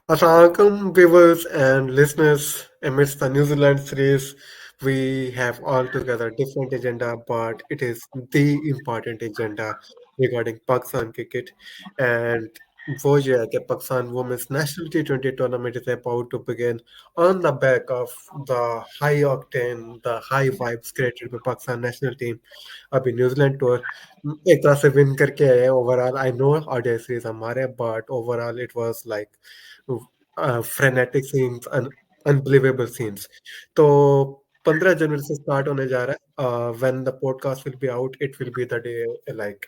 Assalamualaikum viewers and listeners. Amidst the New Zealand series, we have altogether different agenda, but it is the important agenda regarding Pakistan cricket. And वो ये है कि Pakistan Women's National T20 tournament is about to begin on the back of the high octane, the high vibes created by Pakistan national team. अभी New Zealand tour एक तरह से win करके आए overall I know ODI series हमारे but overall it was like frenetic scenes unbelievable scenes तो 15 जनवरी से स्टार्ट होने जा रहा है when the podcast will be out it will be the day like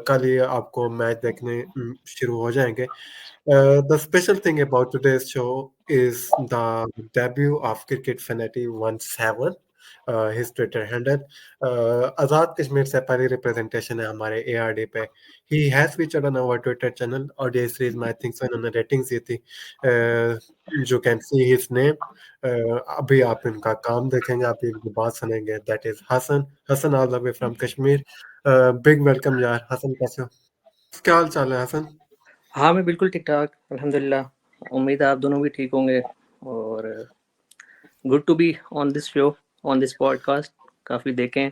कल ही आपको मैच देखने शुरू हो जाएंगे the special thing about today's show is the debut of Cricket Fanati 17 his Twitter handle आजाद कश्मीर से पहली रिप्रेजेंटेशन है हमारे ARD पे he has featured on our Twitter channel और ये सीरीज में I think so इन्होंने रेटिंग्स दी थी you can see his name अभी आप इनका काम देखेंगे आप इनकी बात सुनेंगे that is Hasan all the way from Kashmir big welcome यार हसन कैसे हो क्या हाल चाल है हसन हाँ, मैं बिल्कुल ठीक-ठाक, अल्हम्दुलिल्लाह। उम्मीद है आप दोनों भी ठीक होंगे और good to be on this show, on this podcast. काफ़ी देखें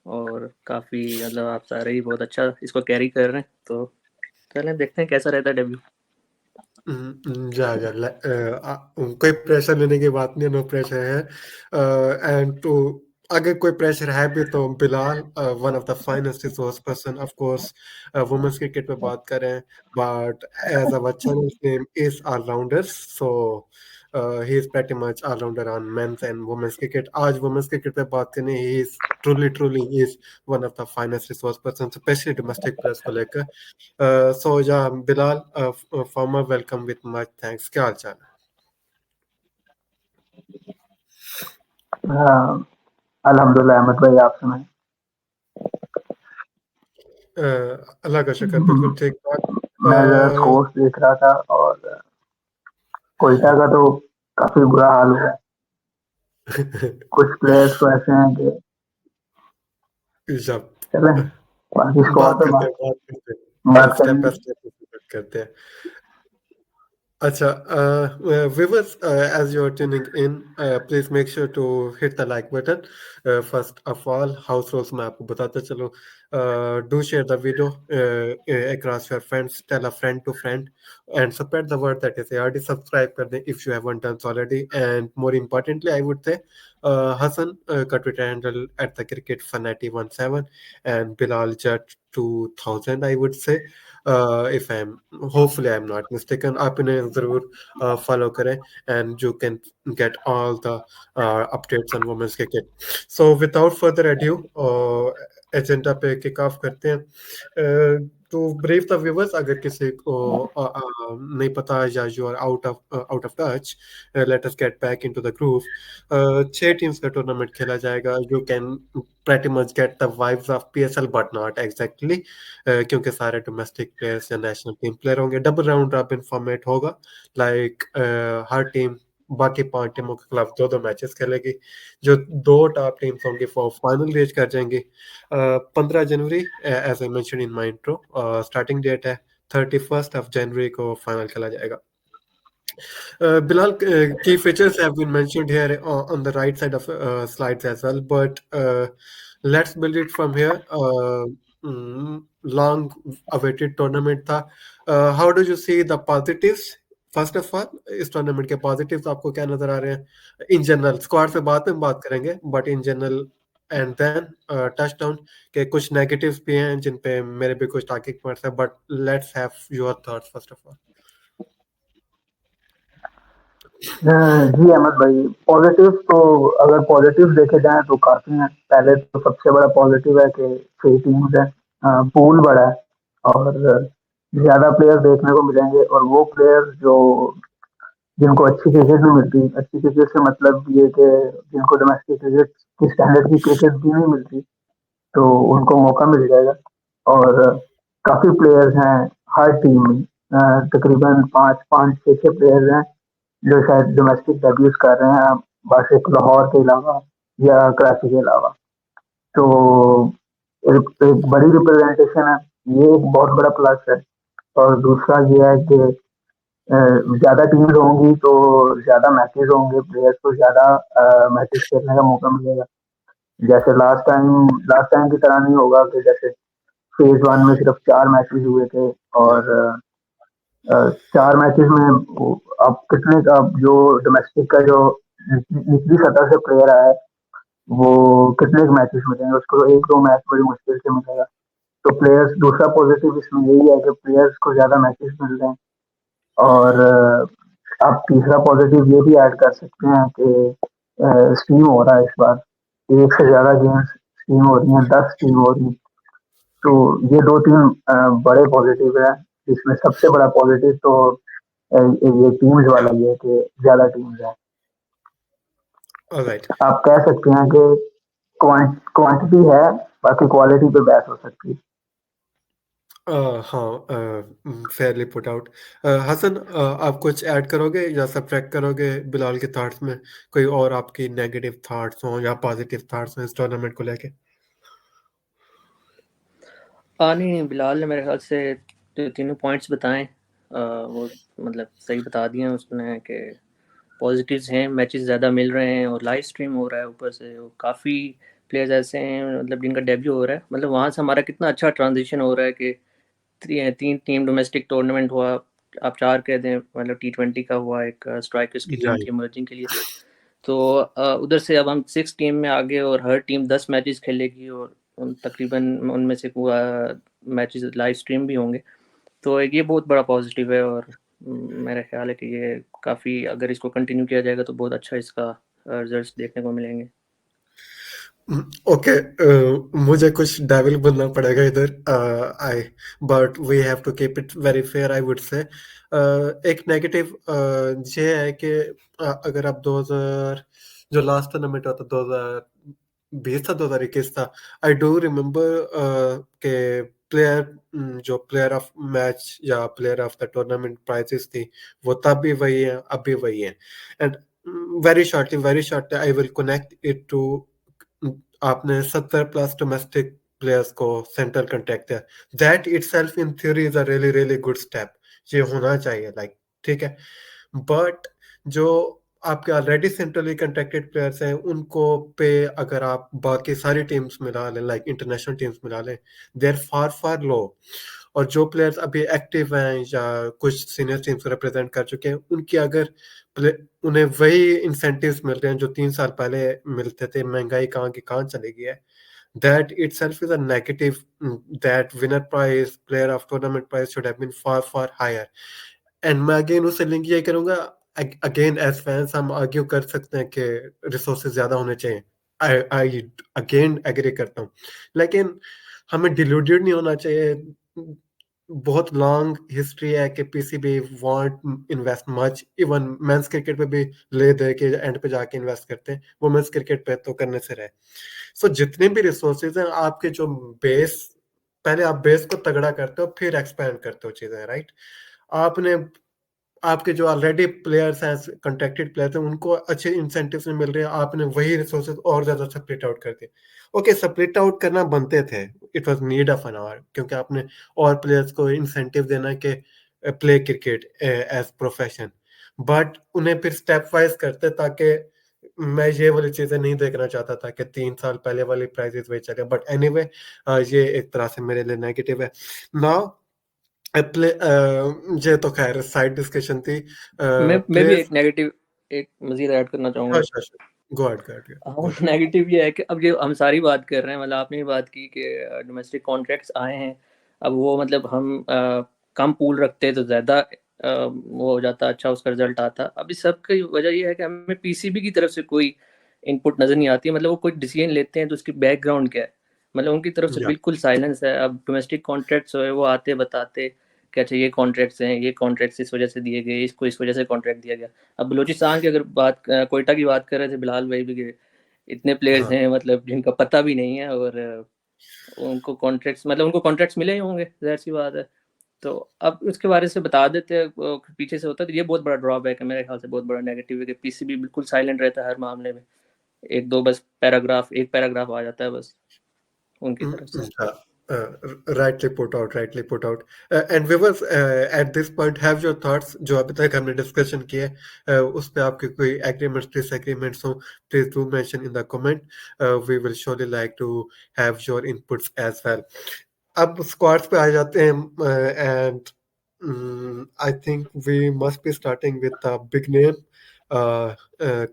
और काफ़ी मतलब आप सारे ही बहुत अच्छा इसको कैरी कर रहे हैं, तो चलें देखते हैं कैसा रहता है डेब्यू। जा कोई प्रेशर लेने की बात नहीं नो प्रेशर है एंड टू अगर कोई प्रेशर है भी तो Bilal one of the finest resource person of course women's cricket पे बात करें but as our channel name is allrounders so he is pretty much all-rounder on men's and women's cricket आज women's cricket पे बात करनी he is truly is one of the finest resource person especially domestic players को लेकर so yeah, Bilal, former welcome with much thanks. क्या हाल चाल है? अल्हम्दुलिल्लाह अहमद भाई आप सुनाएं। अल्लाह का शुक्र बिल्कुल ठीक ठाक मैं जरा स्कोर्स देख रहा था और कोयटा का तो काफी बुरा हाल हुआ है। कुछ प्लेयर्स तो ऐसे हैं कि जब चलें बाकी स्कोर बात पे करते हैं बात स्टेप बाय करेंगे। स्टेप करते हैं अच्छा viewers as you're tuning in please make sure to hit the like button first of all house rules मैं आपको बताता चलो do share the video across your friends tell a friend to friend and spread the word that is already subscribe कर दें if you haven't done so already and more importantly I would say Hassan का Twitter handle at the cricket fanati17 and Bilal Jat 2000 I would say if I'm hopefully I'm not mistaken आप इन्हें ज़रूर follow करें and you can get all the updates on women's cricket so without further ado agenda पे kick off करते हैं to brief the viewers अगर किसी को नहीं पता या you are out of touch let us get back into the groove 6 teams का टूर्नामेंट खेला जाएगा you can pretty much get the vibes of PSL but not exactly क्योंकि सारे डोमेस्टिक प्लेयर्स या नेशनल टीम प्लेयर होंगे double round robin format होगा like हर team बाकी 5 टीमों के खिलाफ 2-2 मैचेस खेलेगी जो 2 टॉप टीम्स होंगी वो फाइनल रीच कर जाएंगी 15 जनवरी as I mention in my intro starting date है 31 जनवरी को फाइनल खेला जाएगा Bilal, key features have been mentioned here on the right side of slides as well, but let's build it from here. Long awaited tournament था. How do you see the positives? First of all इस tournament के positives आपको क्या नजर आ रहे हैं in general squad से बाद में बात करेंगे but in general and then touchdown के कुछ नेगेटिव्स भी हैं जिन पे मेरे भी कुछ टॉकिंग पॉइंट्स हैं but let's have your thoughts first of all ji Ahmad भाई पॉजिटिव तो अगर पॉजिटिव देखे जाएं तो काफी हैं। पहले तो सबसे बड़ा पॉजिटिव है कि 6 टीम्स है पूल बड़ा है और ज्यादा प्लेयर देखने को मिलेंगे और वो प्लेयर जो जिनको अच्छी क्रिकेट नहीं मिलती अच्छी क्रिकेट से मतलब ये कि जिनको डोमेस्टिक क्रिकेट की स्टैंडर्ड की क्रिकेट भी नहीं मिलती तो उनको मौका मिल जाएगा और काफी प्लेयर्स हैं हर टीम में तकरीबन पाँच पाँच छः छः प्लेयर्स हैं जो शायद डोमेस्टिक डेब्यूज कर रहे हैं बस एक लाहौर के अलावा या कराची के अलावा तो एक बड़ी रिप्रेजेंटेशन है ये एक बहुत बड़ा प्लस है और दूसरा ये है कि ज़्यादा टीम्स होंगी तो ज़्यादा मैचेस होंगे, प्लेयर्स को ज़्यादा मैचेस खेलने का मौका मिलेगा। जैसे लास्ट टाइम की तरह नहीं होगा कि जैसे फेज 1 में सिर्फ 4 मैचेस हुए थे और 4 मैचेस में अब कितने अब जो डोमेस्टिक का जो निचली सतह से प्लेयर आया है, वो कितने मैचेस मिलेंगे उसको, 1-2 मैच बड़ी मुश्किल से मिलेगा। तो प्लेयर्स, दूसरा पॉजिटिव इसमें यही है कि प्लेयर्स को ज़्यादा मैचेस मिल रहे हैं। और आप तीसरा पॉजिटिव ये भी ऐड कर सकते हैं कि स्ट्रीम हो रहा है इस बार, एक से ज़्यादा गेम्स स्ट्रीम हो रही हैं, 10 स्ट्रीम हो रही हैं। तो ये 2-3 बड़े पॉजिटिव है। इसमें सबसे बड़ा पॉजिटिव तो ये टीम्स वाला ही है कि ज़्यादा टीम्स हैं। ऑलराइट। आप कह सकते हैं कि क्वांटिटी है, बाकी क्वालिटी पे बहस हो सकती है। हाँ, फेयरली पुट आउट। हसन, आप कुछ ऐड करोगे या सब्ट्रैक्ट करोगे बिलाल के थॉट्स में? कोई और आपकी नेगेटिव थॉट्स हो या पॉजिटिव थॉट्स हो इस टूर्नामेंट को लेके? नहीं, बिलाल ने मेरे ख्याल से तीनों पॉइंट्स बताएं, वो मतलब सही बता दिए हैं उसने कि पॉजिटिव्स हैं, मैचेस ज़्यादा मिल रहे हैं और लाइव स्ट्रीम हो रहा है ऊपर से। काफ़ी प्लेयर्स ऐसे हैं मतलब जिनका डेब्यू हो रहा है, मतलब वहाँ से हमारा कितना अच्छा ट्रांजिशन हो रहा है कि तीन टीम डोमेस्टिक टूर्नामेंट हुआ, आप 4 कह दें, मतलब T20 का हुआ, एक स्ट्राइकर्स की टीम थी राइट। इमर्जिंग के लिए। तो उधर से अब हम 6 टीम में आगे और हर टीम 10 मैचेस खेलेगी और तकरीबन उनमें से मैचेस लाइव स्ट्रीम भी होंगे। तो ये बहुत बड़ा पॉजिटिव है और मेरा ख्याल है कि ये काफ़ी, अगर इसको कंटिन्यू किया जाएगा तो बहुत अच्छा इसका रिजल्ट्स देखने को मिलेंगे। ओके, मुझे कुछ डेविल बनना पड़ेगा इधर। I but we have to keep it very fair, I would say. एक नेगेटिव ये है कि अगर आप 2000 जो लास्ट टूर्नामेंट होता 2020 था, 2021 था, आई डू रिमेम्बर के प्लेयर जो प्लेयर ऑफ मैच या player of the tournament prizes थी, वो तब भी वही है, अब भी वही है। And very shortly I will connect it to, आपने 70 प्लस डोमेस्टिक प्लेयर्स को सेंट्रल कॉन्ट्रैक्ट दिया। That itself in theory is a really really good step. ये होना चाहिए, लाइक, ठीक है। बट जो आपके ऑलरेडी सेंट्रली कॉन्ट्रैक्टेड प्लेयर्स हैं उनको पे अगर आप बाकी सारी टीम्स मिला लें, लाइक इंटरनेशनल टीम्स मिला लें, दे आर फार फार लो। और जो प्लेयर्स अभी एक्टिव हैं या कुछ सीनियर टीम्स रिप्रेजेंट कर चुके हैं, उनकी अगर उन्हें वही इंसेंटिव्स मिल रहे हैं जो 3 साल पहले मिलते थे, महंगाई कहाँ की कहाँ चली गई है, that itself is a negative. That winner prize, player of tournament prize should have been far far higher. And मैं अगेन उससे लिंक ये करूंगा, अगेन एज फैंस हम आर्ग्यू कर सकते हैं कि रिसोर्सेज ज्यादा होने चाहिए। आई अगेन एग्री करता हूँ, लेकिन हमें डिल्यूटेड नहीं होना चाहिए। बहुत लॉन्ग हिस्ट्री है कि PCB want invest much, even men's cricket पे भी ले दे के एंड पे जाके इन्वेस्ट करते हैं, वुमेन्स क्रिकेट पे तो करने से रहे। सो जितने भी रिसोर्सेज हैं आपके, जो बेस, पहले आप बेस को तगड़ा करते हो फिर एक्सपैंड करते हो चीजें, राइट। आपने आपके जो ऑलरेडी प्लेयर्स हैं, कॉन्ट्रैक्टेड प्लेयर्स हैं, उनको अच्छे इंसेंटिव्स नहीं मिल रहे हैं, आपने वही रिसोर्सेज और ज्यादा स्प्लिट आउट कर दिए। ओके, स्प्लिट आउट करना बनते थे, it was need of an hour, क्योंकि आपने और प्लेयर्स को इंसेंटिव देना है कि play cricket as profession. But उन्हें फिर स्टेप वाइज करते, ताकि मैं ये वाली चीजें नहीं देखना चाहता था कि 3 साल पहले वाली प्राइजेस वही चले। बट एनीवे, ये एक तरह से मेरे लिए नेगेटिव है। नाउ ये तो खैर साइड डिस्कशन थी। मैं भी एक नेगेटिव, एक मजीद ऐड करना चाहूँगा। Go ahead. नेगेटिव ये है कि अब ये हम सारी बात कर रहे हैं, मतलब आपने भी बात की कि डोमेस्टिक कॉन्ट्रैक्ट्स आए हैं। अब वो मतलब हम कम पूल रखते तो ज़्यादा वो हो जाता, अच्छा उसका रिजल्ट आता। अब इस सब की वजह ये है कि हमें पीसीबी की तरफ से कोई इनपुट नज़र नहीं आती, मतलब वो कोई डिसीजन लेते हैं तो उसकी बैकग्राउंड क्या है, मतलब उनकी तरफ से या बिल्कुल साइलेंस है। अब डोमेस्टिक कॉन्ट्रैक्ट्स है वो आते बताते कि अच्छा ये कॉन्ट्रैक्ट्स हैं, ये कॉन्ट्रैक्ट्स इस वजह से दिए गए, इसको इस वजह से कॉन्ट्रैक्ट दिया गया। अब बलूचिस्तान की अगर बात, कोयटा की बात कर रहे थे बिलाल भाई भी कि इतने प्लेयर्स हाँ। हैं मतलब जिनका पता भी नहीं है और उनको कॉन्ट्रैक्ट्स, मतलब उनको कॉन्ट्रैक्ट्स मिले ही होंगे, जाहिर सी बात है। तो अब उसके बारे से बता देते हैं पीछे से होता है, तो ये बहुत बड़ा ड्रॉबैक है मेरे ख्याल से, बहुत बड़ा नेगेटिव है कि पीसीबी बिल्कुल साइलेंट रहता है हर मामले में। एक पैराग्राफ आ जाता है बस उनकी तरफ से। Rightly put out, rightly put out. And viewers, at this point, have your thoughts जो अभी तक हमने डिस्कशन किए, उस पे आपके कोई एग्रीमेंट्स डिसएग्रीमेंट्स हो, please do mention in the comment. We will surely like to have your inputs as well. अब स्क्वाड्स पे आ जाते हैं, and I think we must be starting with a big name.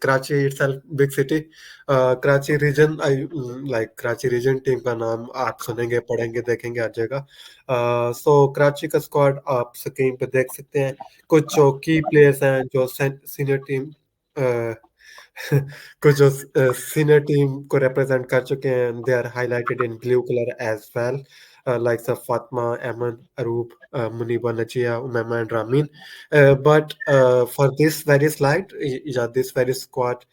Karachi itself, big city. Karachi region, I like Karachi region team का नाम आप सुनेंगे, पढ़ेंगे, देखेंगे हर जगह. So कराची का स्क्वाड आप स्क्रीन पे देख सकते हैं. कुछ जो की प्लेयर्स हैं जो सीनियर टीम कुछ जो सीनियर टीम को रिप्रेजेंट कर चुके हैं, they are highlighted in blue colour as well. Likes of Fatma, Aman, Arup, Muniba, Najia, Umama, and Ramin. But for this very slide, yeah, this very squad,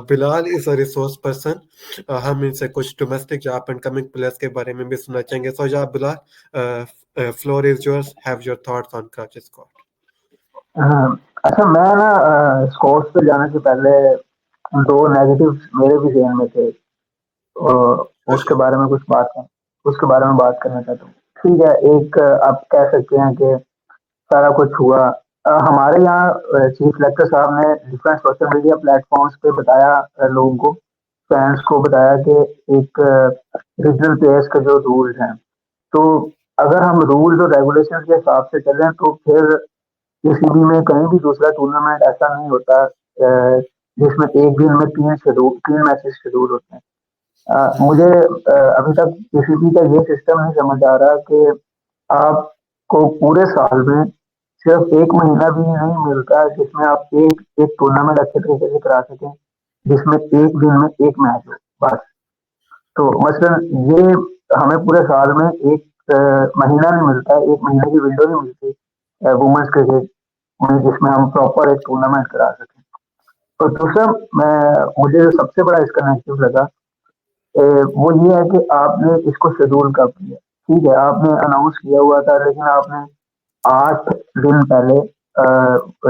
Bilal is a resource person. हम इनसे कुछ domestic या up and coming players के बारे में भी सुनना चाहेंगे. So yeah, Bilal, floor is yours. Have your thoughts on Karachi squad. अच्छा, मैं ना स्कोर्स पे जाने से पहले दो नेगेटिव मेरे भी ज़हन में थे, उसके बारे में बात करना चाहता हूँ. ठीक है, एक आप कह सकते हैं कि सारा कुछ हुआ. हमारे यहाँ चीफ सेलेक्टर साहब ने डिफरेंट सोशल मीडिया प्लेटफॉर्म्स पे बताया, लोगों को, फैंस को बताया कि एक रीजनल प्लेयर्स के जो रूल्स हैं, तो अगर हम रूल्स और रेगुलेशन के हिसाब से चलें तो फिर किसी भी में कहीं भी दूसरा टूर्नामेंट ऐसा नहीं होता जिसमें एक दिन में तीन मैचेस शेड्यूल होते हैं. मुझे अभी तक किसी भी का ये सिस्टम नहीं समझ आ रहा कि आपको पूरे साल में सिर्फ एक महीना भी नहीं मिलता जिसमें आप एक टूर्नामेंट अच्छे तरीके से करा सकें, जिसमें एक दिन में एक मैच हो बस. तो मसलन ये हमें पूरे साल में एक महीना नहीं मिलता, एक महीने की विंडो नहीं मिलती वुमेन्स क्रिकेट में जिसमें हम प्रॉपर एक टूर्नामेंट करा सकें. और दूसरा मुझे जो सबसे बड़ा इसका नेगेटिव लगा वो ये है कि आपने इसको शेड्यूल कब किया. ठीक है, आपने अनाउंस किया हुआ था, लेकिन आपने 8 दिन पहले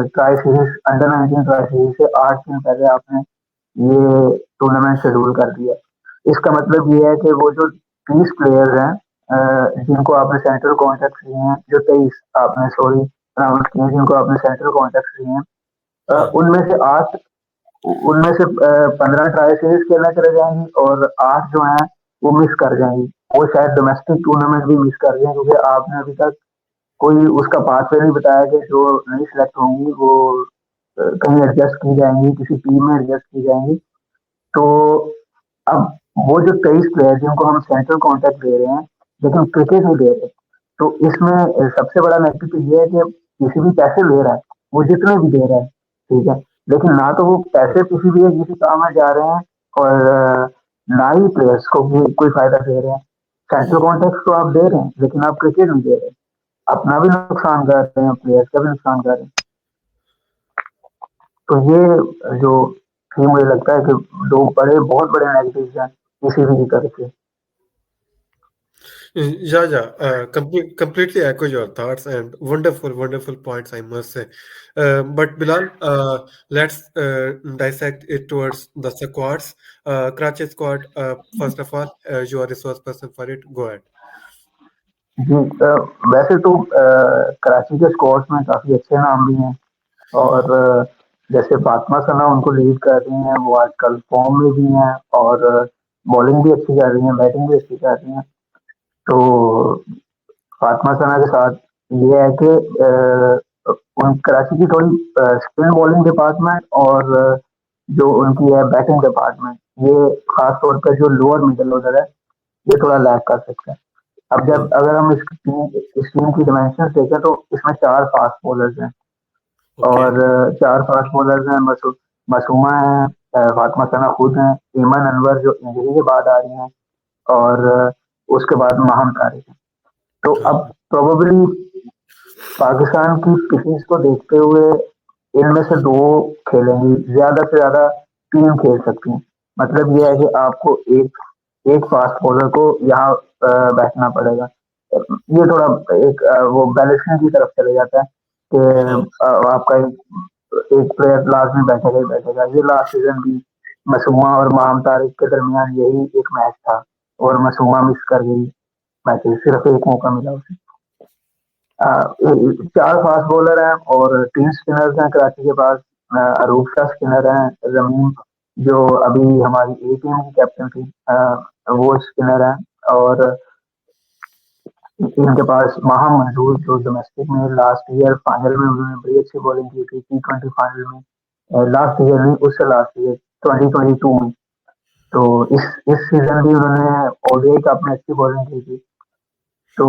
tri series, under 19 tri series से 8 दिन पहले आपने ये टूर्नामेंट शेड्यूल कर दिया. इसका मतलब ये है कि वो जो 30 प्लेयर्स हैं जिनको आपने सेंट्रल कॉन्ट्रैक्ट दिए हैं, जो 23 आपने अनाउंस किए जिनको आपने सेंट्रल कॉन्ट्रैक्ट दिए हैं, उनमें से 15 ट्राई सीरीज खेलना चले जाएंगी और 8 जो हैं वो मिस कर जाएंगी. वो शायद डोमेस्टिक टूर्नामेंट भी मिस कर जाए, क्योंकि आपने अभी तक कोई उसका पाथवे नहीं बताया कि जो नहीं सिलेक्ट होंगी वो कहीं एडजस्ट की जाएंगी, किसी टीम में एडजस्ट की जाएंगी. तो अब वो जो 23 प्लेयर जिनको हम सेंट्रल कॉन्ट्रैक्ट दे रहे हैं लेकिन क्रिकेट नहीं दे रहे, तो इसमें सबसे बड़ा नेगेटिव तो ये है कि किसी भी पैसे ले रहा है, वो जितने भी दे रहा है, ठीक है, लेकिन ना तो वो पैसे किसी काम में जा रहे हैं और ना ही प्लेयर्स को भी कोई फायदा दे रहे हैं. सेंट्रल कॉन्ट्रैक्ट तो आप दे रहे हैं लेकिन आप क्रिकेट नहीं दे रहे, अपना भी नुकसान कर रहे हैं, प्लेयर्स का भी नुकसान कर रहे हैं. तो ये जो थी, मुझे लगता है कि बहुत बड़े नेगेटिव्स हैं किसी भी तरह से. Yeah. Completely echo your thoughts and wonderful points, I must say. But Bilal, let's dissect it towards the squads. Karachi squad, first of all, you are resource person for it. Go ahead. जी, वैसे तो कराची के squads में काफी अच्छे नाम भी हैं और जैसे फातिमा सना उनको लीड कर रही हैं, वो आजकल फॉर्म में भी हैं और बॉलिंग भी अच्छी कर रही हैं, बैटिंग भी अच्छी कर रही हैं. तो फातिमा सना के साथ ये है कि कराची की थोड़ी स्पिन बॉलिंग डिपार्टमेंट और जो उनकी है बैटिंग डिपार्टमेंट, ये खास तौर पर जो लोअर मिडल ऑर्डर है ये थोड़ा लैग कर सकता है. अब अगर हम इस टीम की डायमेंशन देखें तो इसमें 4 फास्ट बॉलर्स हैं और 4 फास्ट बॉलर्स हैं. मसूमा है, फातिमा सना खुद हैं, ईमान अनवर जो इंजरी के बाद आ रही हैं और उसके बाद माहम तारिक है. तो अब प्रोबेबली पाकिस्तान की पिचेस को देखते हुए इनमें से 2 खेलेंगी, ज्यादा से ज्यादा 3 खेल सकती हैं. मतलब ये है कि आपको एक फास्ट बॉलर को यहाँ बैठना पड़ेगा. ये थोड़ा एक वो बैलेंसिंग की तरफ चले जाता है कि आपका एक प्लेयर लास्ट में बैठेगा. ये लास्ट सीजन भी मसूमा और माहम तारिक के दरमियान यही एक मैच था और मसूमा मिस कर गई मैचेस, सिर्फ एक मौका मिला उसे। 4 फास्ट बॉलर हैं और 3 स्पिनर्स हैं कराची के पास। अरूप शाह स्पिनर हैं, रमीम जो अभी हमारी ए टीम की कैप्टन थी, वो स्पिनर हैं, और इनके पास माहा मंजूर जो डोमेस्टिक में लास्ट ईयर फाइनल में उन्होंने बड़ी अच्छी बॉलिंग की थी T20 फाइनल में, लास्ट ईयर नहीं, उससे लास्ट ईयर 2022 में। तो इस सीजन भी उन्होंने ओडीआई कप में अच्छी बॉलिंग की थी। तो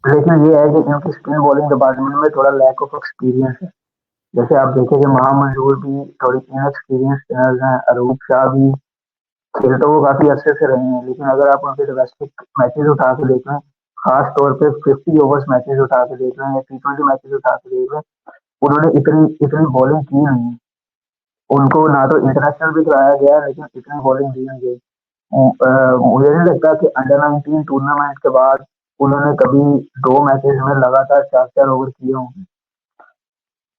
लेकिन ये है कि इनकी स्पिन बॉलिंग डिपार्टमेंट में थोड़ा लैक ऑफ एक्सपीरियंस है। जैसे आप देखेंगे महा मंजूर भी थोड़ी इनएक्सपीरियंस स्पिनर्स हैं, अरूप शाह भी खेल तो वो काफी अच्छे से रहे हैं, लेकिन अगर आप उनके डोमेस्टिक मैचेस उठा के देखें, खास तौर पे 50 ओवर्स मैचेस उठा के देख रहे हैं या T20 मैचेस उठा के देख रहे हैं, उन्होंने इतनी इतनी बॉलिंग की नहीं है। उनको ना तो इंटरनेशनल भी कराया गया है, लेकिन इतनी बॉलिंग दी नहीं गई। मुझे नहीं लगता कि अंडर 19 टूर्नामेंट के बाद उन्होंने कभी 2 मैचेस में लगातार 4-4 ओवर किए होंगे।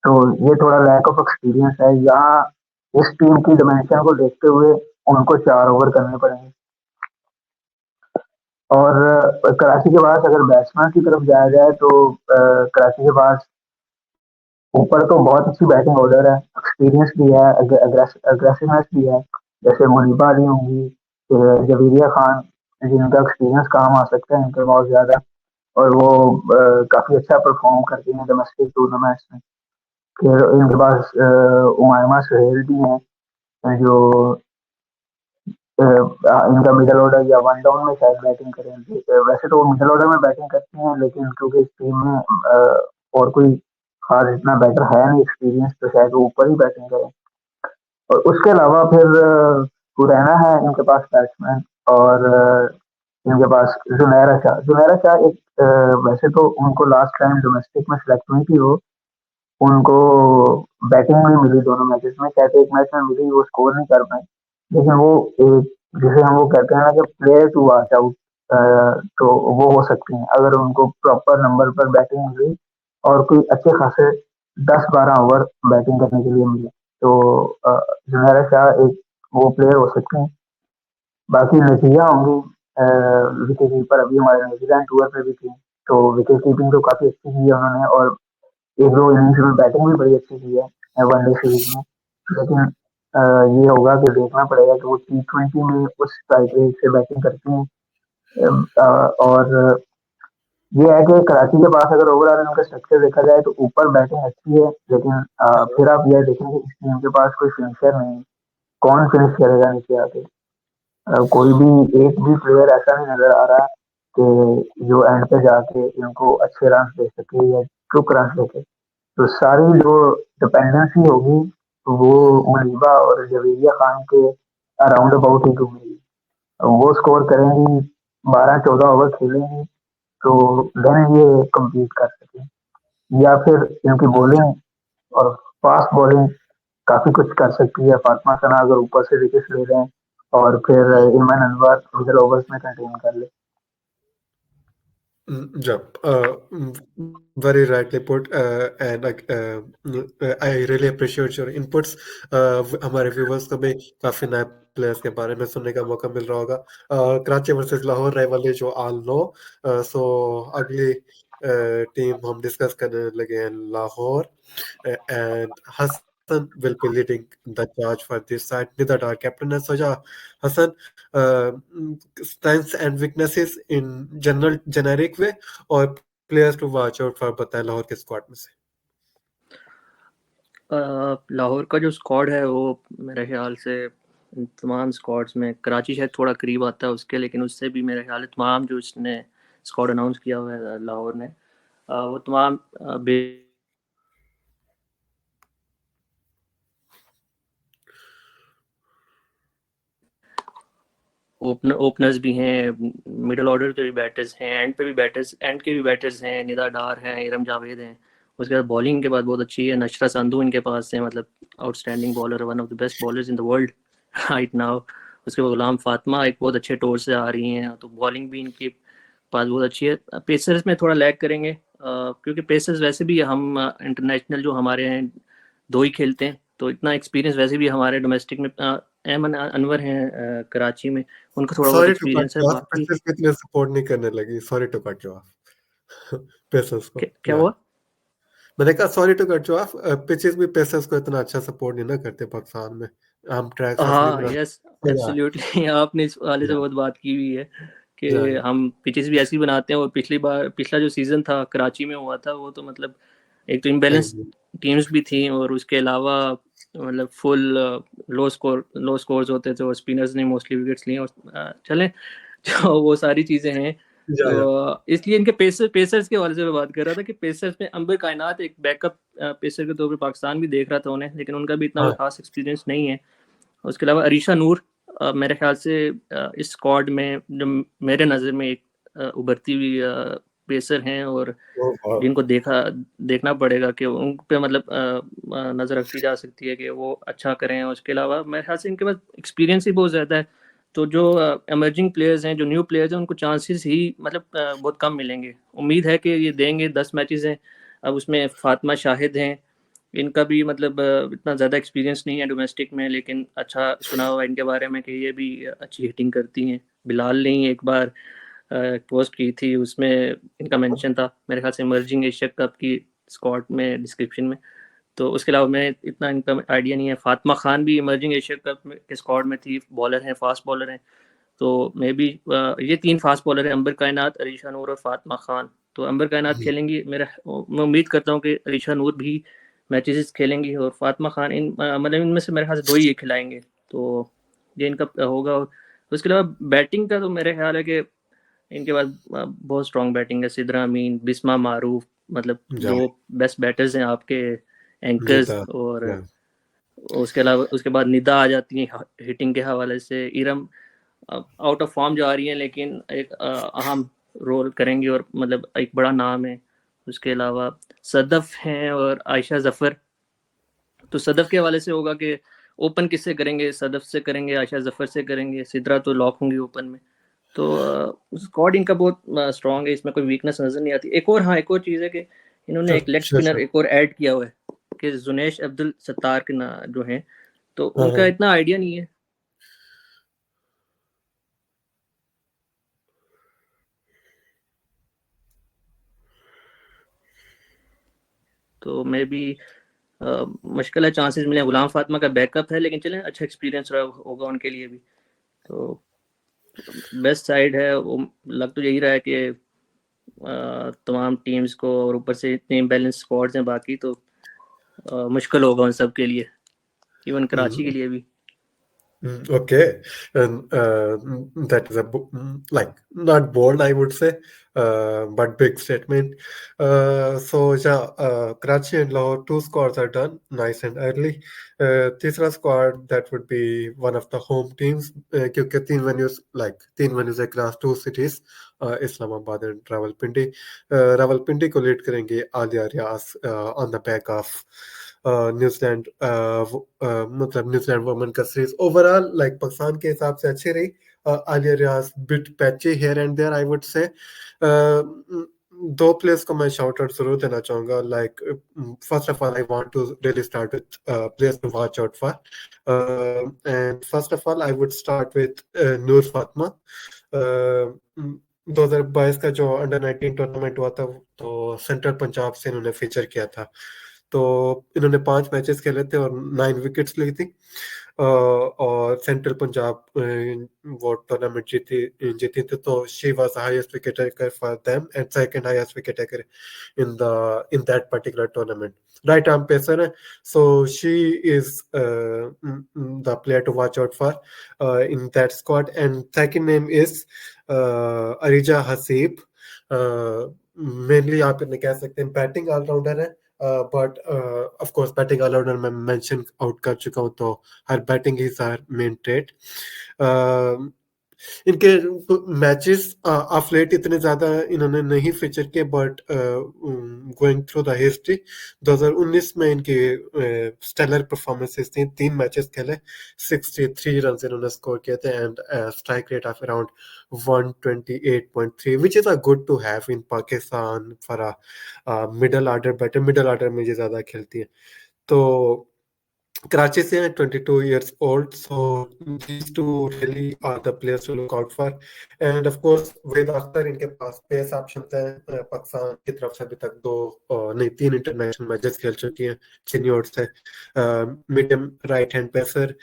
तो ये थोड़ा लैक ऑफ एक्सपीरियंस है, यहाँ इस टीम की डिमेंशन को देखते हुए उनको 4 ओवर करने पड़ेंगे। और कराची के पास अगर बैट्समैन की तरफ जाया जाए तो कराची के पास ऊपर तो बहुत अच्छी बैटिंग ऑर्डर है, एक्सपीरियंस भी है, अग्रेसिवनेस भी है। जैसे मुनीबा अली होंगी, जवेरिया खान, जिनका एक्सपीरियंस काम आ सकता है इनके बहुत ज्यादा, और वो काफी अच्छा परफॉर्म करती हैं डोमेस्टिक टूर्नामेंट्स में। फिर इनके पास उमायमा सुहेल भी हैं जो इनका मिडल ऑर्डर या वन डाउन में शायद बैटिंग करेंगे। वैसे तो वो मिडल ऑर्डर में बैटिंग करते हैं, लेकिन क्योंकि इस टीम में और कोई खास इतना बैटर है नहीं एक्सपीरियंस, तो शायद वो ऊपर ही बैटिंग करें। और उसके अलावा फिर हुरैना है इनके पास बैट्समैन, और इनके पास जुनैरा शाह एक वैसे तो उनको लास्ट टाइम डोमेस्टिक में सिलेक्ट हुई थी वो, उनको बैटिंग में मिली दोनों मैचेस में, शायद एक मैच में मिली, वो स्कोर नहीं कर पाए। लेकिन वो एक जिसे हम वो कहते हैं ना कि प्लेयर टू वॉच आउट, तो वो हो सकती हैं अगर उनको प्रॉपर नंबर पर बैटिंग मिली और कोई अच्छे खासे 10-12 ओवर बैटिंग करने के लिए मिले, तो जुनैरा शाह एक वो प्लेयर हो सकते हैं। बाकी नजिया होंगी विकेट कीपर, अभी हमारे न्यूजीलैंड टूर पे भी थी, तो विकेट कीपिंग तो काफी अच्छी की है उन्होंने, और 1-2 इनिंग्स में बैटिंग भी बड़ी अच्छी की है वनडे सीरीज में। लेकिन ये होगा कि देखना पड़ेगा कि वो T20 में उस स्ट्राइक रेट से बैटिंग करती हैं। और ये है कि कराची के पास अगर ओवरऑल इनका स्ट्रक्चर देखा जाए तो ऊपर बैटिंग अच्छी है, लेकिन फिर आप यह देखेंगे इस टीम के पास कोई फिनिशर नहीं है। कौन फिनिश करेगा नीचे आके? कोई भी एक भी प्लेयर ऐसा नहीं नजर आ रहा कि जो एंड पे जाके इनको अच्छे रन दे सके या चुक रन देके। तो सारी जो डिपेंडेंसी होगी वो मुनीबा और जवेरिया खान के अराउंड अबाउट ही घूमेगी। वो स्कोर करेंगी, 12-14 ओवर खेलेंगी, तो देन ये कम्पीट कर सकें। या फिर इनकी बॉलिंग और फास्ट बॉलिंग काफी कुछ कर सकती है। फातिमा सना अगर ऊपर से विकेट ले लें और फिर इमरान अनवर मिडल ओवर्स में कंटेन कर ले। Yep, very rightly put, and I really appreciate your inputs. हमारे व्यूवर्स को भी काफी नए प्लेयर्स के बारे में सुनने का मौका मिल रहा होगा। कराची वर्सेस लाहौर राइवलरी जो ऑल नो, सो अगली टीम हम डिस्कस करने लगे हैं Lahore, and Hassan will be leading the charge for this side. Nidad, our captain, has Soja. Hassan, strengths and weaknesses in general generic way, और players to watch out for बताएं लाहौर के squad में से। लाहौर का जो स्क्वाड है वो मेरे ख्याल से तमाम स्क्वाड्स में कराची शायद थोड़ा करीब आता है उसके, लेकिन उससे भी मेरे ख्याल है तमाम जो इसने स्क्वाड अनाउंस किया हुआ है लाहौर ने, वो तमाम ओपनर्स भी हैं, मिडिल ऑर्डर के भी बैटर्स हैं, एंड के भी बैटर्स हैं, निदा डार हैं, इरम जावेद हैं। उसके बाद बॉलिंग के बाद बहुत अच्छी है, नशरा संधू इनके पास है, मतलब outstanding bowler, one of the best bowlers in the world right now. उसके बाद गुलाम फातिमा एक बहुत अच्छे टोर से आ रही हैं, तो बॉलिंग भी इनके पास बहुत अच्छी है। पेसर्स में थोड़ा लैग करेंगे क्योंकि पेसर्स वैसे भी हम इंटरनेशनल जो हमारे हैं 2 ही खेलते हैं, तो इतना एक्सपीरियंस वैसे भी हमारे डोमेस्टिक में अहमद अनवर हैं कराची में, उनका थोड़ा बहुत सॉरी टू कट एक्सपीरियंस है। यू ऑफ, बाकी पिचेस इतने सपोर्ट नहीं करने लगी, sorry to cut you off pacers को। क्या हुआ? मैंने कहा sorry to cut you off, pitches भी पेसर्स को इतना अच्छा सपोर्ट नहीं ना करते पाकिस्तान में, हम ट्रैक्स असली हाँ, बनाते यस, हैं। एब्सोल्युटली आपने इस वाले से या बहुत बात की हुई है कि या हम पिचेस भी ऐसी बनाते हैं। और पिछला जो सीजन था कराची में हुआ था, वो तो मतलब एक तो इम्बैलेंस टीम्स भी थी, और उसके अलावा मतलब फुल लो स्कोर्स होते थे, और स्पिनर्स ने मोस्टली विकेट्स लिए। और चलें जो वो सारी चीज़ें हैं, या तो इसलिए इनके पेसर्स के हवाले से मैं बात कर रहा था कि पेसर्स में अंबर कायनात एक बैकअप पेसर के तौर पर पाकिस्तान भी देख रहा था उन्हें, लेकिन उनका भी इतना कोई हाँ खास एक्सपीरियंस नहीं है। उसके अलावा अरीशा नूर मेरे ख्याल से इस स्क्वाड में जो मेरे नज़र में एक उभरती हुई पेसर हैं, और वो जिनको देखना पड़ेगा कि उन पे मतलब नज़र रखी जा सकती है कि वो अच्छा करें। और उसके अलावा मेरे ख्याल से इनके पास एक्सपीरियंस ही बहुत ज़्यादा है। तो जो एमर्जिंग प्लेयर्स हैं, जो न्यू प्लेयर्स हैं, उनको चांसेस ही मतलब बहुत कम मिलेंगे। उम्मीद है कि ये देंगे। 10 मैचेस हैं, अब उसमें फातिमा शाहिद हैं, इनका भी मतलब इतना ज़्यादा एक्सपीरियंस नहीं है डोमेस्टिक में, लेकिन अच्छा सुना हुआ है इनके बारे में कि ये भी अच्छी हिटिंग करती हैं। बिलाल ने ही एक बार पोस्ट की थी, उसमें इनका मेंशन था मेरे ख्याल से इमर्जिंग एशिया कप की स्क्वाड में, डिस्क्रिप्शन में। तो उसके अलावा मैं इतना इनका आइडिया नहीं है। फातिमा खान भी इमर्जिंग एशिया कप के स्क्वाड में थी, बॉलर हैं, फास्ट बॉलर हैं। तो मे बी ये 3 फास्ट बॉलर हैं, अंबर कायनात, अरीशा नूर और फातिमा खान। तो अंबर कायनात खेलेंगी, मैं उम्मीद करता हूँ कि अरीशा नूर भी मैचेस खेलेंगी, और फातिमा खान मतलब इनमें से मेरे ख्याल से 2 ही ये खिलाएंगे। तो ये इनका होगा। और उसके अलावा बैटिंग का तो मेरे ख्याल है कि इनके पास बहुत स्ट्रॉन्ग बैटिंग है। सिद्रा अमीन, बिस्मा मारूफ, मतलब या 2 बेस्ट बैटर्स हैं आपके एंकर्स। जीता और या उसके अलावा उसके बाद निदा आ जाती है हिटिंग के हवाले से। इरम आउट ऑफ फॉर्म जा रही हैं, लेकिन एक अहम रोल करेंगी और मतलब एक बड़ा नाम है। उसके अलावा सदफ हैं और आयशा जफर। तो सदफ के हवाले से होगा कि ओपन किससे करेंगे, सदफ से करेंगे, आयशा जफर से करेंगे, सिद्रा तो लॉक होंगी ओपन में। तो स्क्वाड इनका बहुत स्ट्रॉन्ग है, इसमें कोई वीकनेस नजर नहीं आती। एक और, हाँ, एक और चीज़ है कि इन्होंने एक लेग स्पिनर श्योर एक और ऐड किया हुआ है कि जुनेश अब्दुल सत्तार के ना जो हैं, तो हाँ उनका हाँ इतना आइडिया नहीं है। तो मे बी मुश्किल है चांसेस मिले। गुलाम फातिमा का बैकअप है, लेकिन चलें, अच्छा एक्सपीरियंस रहा होगा उनके लिए भी। तो बेस्ट साइड है वो। लग तो यही रहा है कि तमाम टीम्स को, और ऊपर से इतने बैलेंस स्क्वाड्स हैं बाकी, तो मुश्किल होगा उन सब के लिए, इवन कराची के लिए भी। Okay, and that is like not bold, I would say, but big statement. So yeah, Karachi and Lahore, 2 scores are done, nice and early. तीसरा squad that would be one of the home teams, क्योंकि 3 venues across 2 cities, Islamabad and Rawalpindi. Rawalpindi को lead करेंगे Aliya Riaz on the back of New Zealand, मतलब New Zealand women का series overall like Pakistan के हिसाब से अच्छी रही। Aliya Riaz bit patchy here and there, I would say. 2 players को मैं शाउट आउट जरूर देना चाहूंगा। Like first of all I want to really start with players to watch out for, and first of all I would start with Noor Fatima. 2022 का जो under 19 tournament हुआ था, तो सेंट्रल पंजाब से इन्होंने फीचर किया था। तो इन्होंने 5 मैचेस खेले थे और 9 विकेट्स ली थी। और सेंट्रल पंजाब वो टूर्नामेंट जीती थी। तो she was highest wicket taker for them and second highest wicket taker in that particular tournament. Right arm pacer है, so she is the player to watch out for in that squad. And second name is Arija Hasib. Mainly आप इन्हें कह सकते हैं batting allrounder है, but of course batting allrounder मैं mention out कर चुका हूं, तो her batting is her main trade. इनके मैचेस ऑफ लेट इतने ज्यादा इन्होंने नहीं फीचर किए, but going through the history 2019 में इनकी स्टेलर परफॉर्मेंसेस थी। 3 मैचेस खेले, 63 रन इन्होंने स्कोर किए थे, and strike rate of around 128.3, which is a good to have in Pakistan for a middle order batter. Middle order में ये ज्यादा खेलती है। तो Karachi se are 22 years old, so these two really are the players to look out for. And of course, Ved Akhtar इनके पास pace options हैं. पाकिस्तान की तरफ से अभी तक नहीं 3 इंटरनेशनल मैचेस खेल चुकी हैं चिन्योट से. Medium right hand pacer.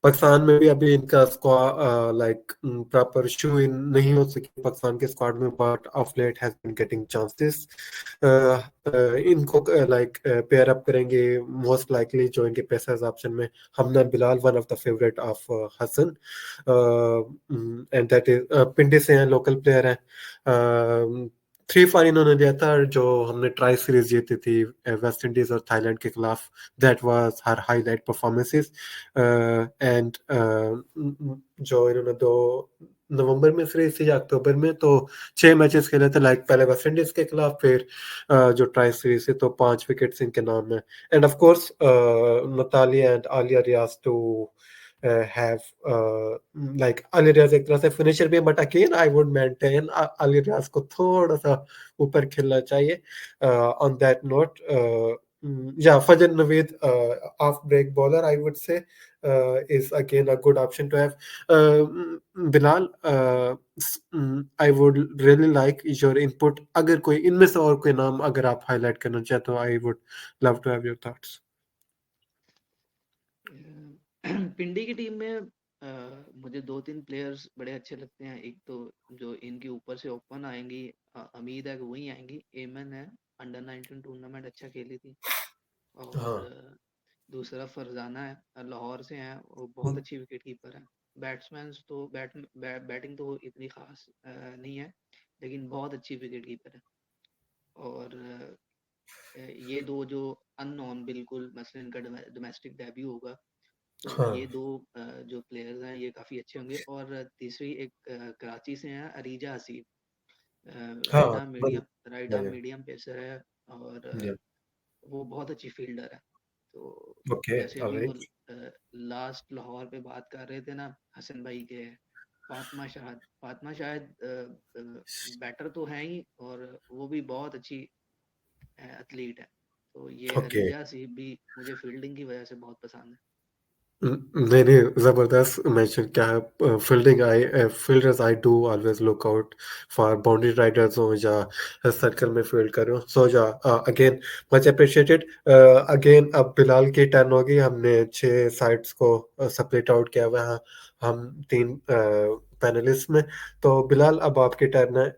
Pakistan में भी अभी इनका squad like proper show in नहीं हो सकी पाकिस्तान के स्क्वाड में, but of late has been getting chances. इनको लाइक पेयर अप करेंगे मोस्ट लाइकली जो इनके पेसर्स ऑप्शन में Hamna Bilal, one of the favourite of Hasan, and that is Pindi से हैं, लोकल प्लेयर हैं. 3-4 इन्होंने दिया था जो हमने ट्राई सीरीज जीती थी वेस्ट इंडीज और थाईलैंड के खिलाफ. That was her highlight performances. And जो इन्होंने 2 नवंबर में सीरीज थी या अक्टूबर में, तो 6 मैचेस खेले थे लाइक पहले वेस्ट इंडीज के खिलाफ, फिर जो ट्राई सीरीज थी तो 5 विकेट्स इनके नाम है. And of course Natalie and Aliya Riaz too have like Ali Riaz एक तरह से फिनिशर भी है, but again I would maintain Ali Riaz को थोड़ा सा ऊपर खेलना चाहिए. On that note, yeah, Fajr Naveed, off break bowler, I would say, is again a good option to have. Bilal, I would really like your input. अगर कोई इनमें से और कोई नाम अगर आप हाईलाइट करना चाहे तो I would love to have your thoughts. पिंडी की टीम में मुझे 2-3 प्लेयर्स बड़े अच्छे लगते हैं. एक तो जो इनके ऊपर से ओपन आएंगी, उम्मीद है कि वही आएंगी. एमन है, अंडर 19 टूर्नामेंट अच्छा खेली थी. और दूसरा फरजाना है, लाहौर से हैं, वो बहुत अच्छी विकेट कीपर है. बैट्समैन तो बैटिंग तो इतनी खास नहीं है, लेकिन बहुत अच्छी विकेट कीपर है. और ये 2 जो अननोन बिल्कुल, मसलन इनका डोमेस्टिक डेब्यू होगा, तो ये 2 जो प्लेयर्स हैं ये काफ़ी अच्छे होंगे. और तीसरी एक कराची से हैं, Areeja Haseeb, right arm medium pacer है, और वो बहुत अच्छी फील्डर है. तो जैसे अभी वो लास्ट लाहौर पे बात कर रहे थे ना हसन भाई के, फातिमा शाहिद बैटर तो है ही, और वो भी बहुत अच्छी एथलीट है. तो ये अरीजा हसीब भी मुझे फील्डिंग की वजह से बहुत पसंद है. नहीं जबरदस्त मेंशन क्या है. Fielders I do always look out for boundary Riders हो या सर्कल में फील्ड कर रहे हो. सो जा अगेन मच अप्रिशिएटेड. अगेन अब बिलाल की टर्न होगी. हमने 6 साइड्स को सेपरेट आउट किया हुआ है हम 3 पैनलिस्ट में. तो बिलाल अब आपकी टर्न है.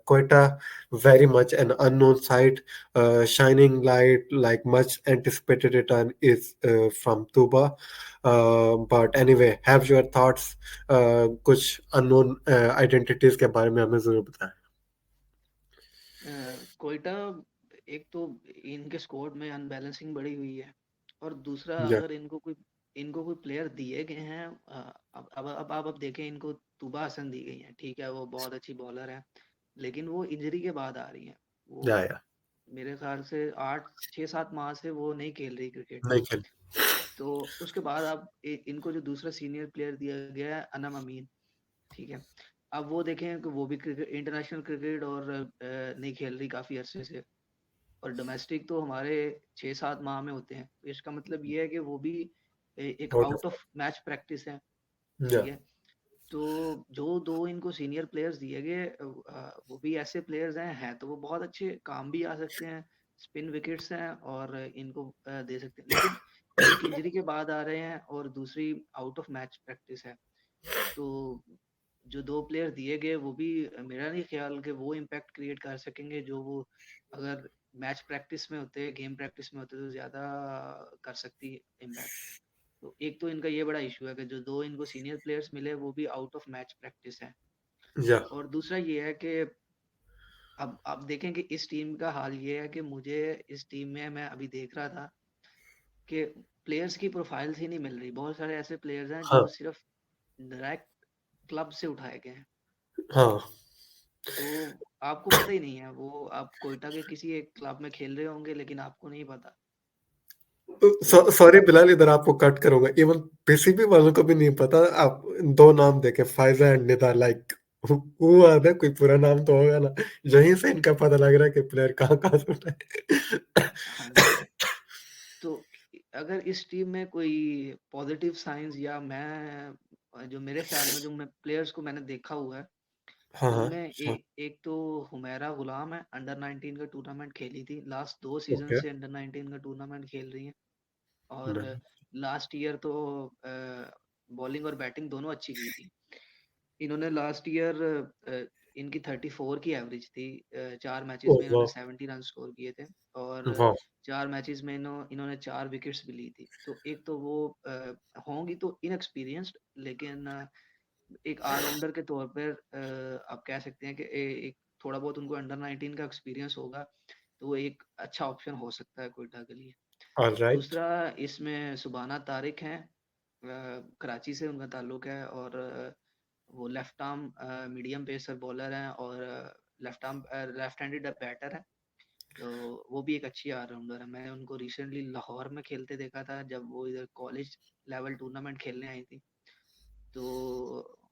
Quetta very much an unknown side, shining light, like much anticipated return is from Tuba. But anyway, have your thoughts. कुछ unknown identities के बारे में हमें जरूर बताएं. कोयटा एक तो इनके स्क्वाड में अनबैलेंसिंग बड़ी हुई है, और दूसरा अगर इनको कोई प्लेयर दिए गए हैं, अब आप देखें, इनको तुबा हसन दी गई है, ठीक है, वो बहुत अच्छी बॉलर है, लेकिन वो इंजरी के बाद आ रही है. वो मेरे ख्याल से 6-7 माह से वो नहीं खेल रही क्रिकेट. तो उसके बाद अब इनको जो दूसरा सीनियर प्लेयर दिया गया है, अनम अमीन, ठीक है, अब वो देखें कि वो भी इंटरनेशनल क्रिकेट और नहीं खेल रही काफ़ी अरसे से, और डोमेस्टिक तो हमारे 6-7 माह में होते हैं. तो इसका मतलब ये है कि वो भी एक आउट ऑफ मैच प्रैक्टिस है, ठीक है. तो जो 2 इनको सीनियर प्लेयर्स दिए गए, वो भी ऐसे प्लेयर्स हैं तो वो बहुत अच्छे, काम भी आ सकते हैं, स्पिन विकेट्स हैं, और इनको दे सकते हैं. लेकिन एक इंजरी के बाद आ रहे हैं, और दूसरी आउट ऑफ मैच प्रैक्टिस है. तो जो 2 प्लेयर दिए गए, वो भी मेरा नहीं ख्याल कि वो इम्पैक्ट क्रिएट कर सकेंगे जो वो अगर मैच प्रैक्टिस में होते, गेम प्रैक्टिस में होते, तो ज़्यादा कर सकती इम्पैक्ट. तो एक तो इनका ये बड़ा इशू है कि जो 2 इनको सीनियर प्लेयर्स मिले, वो भी आउट ऑफ मैच प्रैक्टिस है. और दूसरा ये है कि अब आप देखें कि इस टीम का हाल ये है कि मुझे इस टीम में, मैं अभी देख रहा था कि प्लेयर्स की प्रोफाइल्स ही नहीं मिल रही. बहुत सारे ऐसे प्लेयर्स हैं जो सिर्फ डायरेक्ट क्लब से उठाए गए हैं. तो आपको पता ही नहीं है, वो आप कोयटा के किसी एक क्लब में खेल रहे होंगे, लेकिन आपको नहीं पता. सॉरी बिलाल, इधर आपको कट करूंगा. इवन पीसीबी वालों को भी नहीं पता. आप 2 नाम देखे, फायजा एंड निदा, लाइक हुआ है, कोई पूरा नाम तो होगा ना. यहीं से इनका पता लग रहा है कि प्लेयर कहाँ से उठा है. तो अगर इस टीम में कोई पॉजिटिव साइंस या मैं जो मेरे ख्याल में जो मैं प्लेयर्स को मैंने देखा हुआ है हाँ हाँ उनमें sure. एक तो हुमैरा गुलाम है, अंडर 19 का टूर्नामेंट खेली थी, लास्ट 2 सीजन ओके से अंडर 19 का टूर्नामेंट खेल रही है। और नहीं लास्ट ईयर तो बॉलिंग और बैटिंग दोनों अच्छी की थी। इन्होंने लास्ट ईयर इनकी 34 की एवरेज थी, 4 मैचेस ओह में इन्होंने वाह 70 रन स्कोर किए थे। और वाह 4 मैचेस में इन्होंने 4 विकेट्स भी ली थी। तो एक तो वो होंगी तो इनएक्सपीरियंस्ड, लेकिन एक ऑलराउंडर के तौर पर आप कह सकते हैं कि एक थोड़ा बहुत उनको अंडर 19 का एक्सपीरियंस होगा, तो वो एक अच्छा ऑप्शन हो सकता है कोयटा के लिए। ऑल राइट दूसरा इसमें सुबाना तारिक हैं, कराची से उनका ताल्लुक है। और वो left arm medium pacer bowler हैं और लेफ्ट हैंडेड बैटर है। तो वो भी एक अच्छी ऑलराउंडर है। मैंने उनको रिसेंटली लाहौर में खेलते देखा था जब वो इधर कॉलेज लेवल टूर्नामेंट खेलने आई थी। तो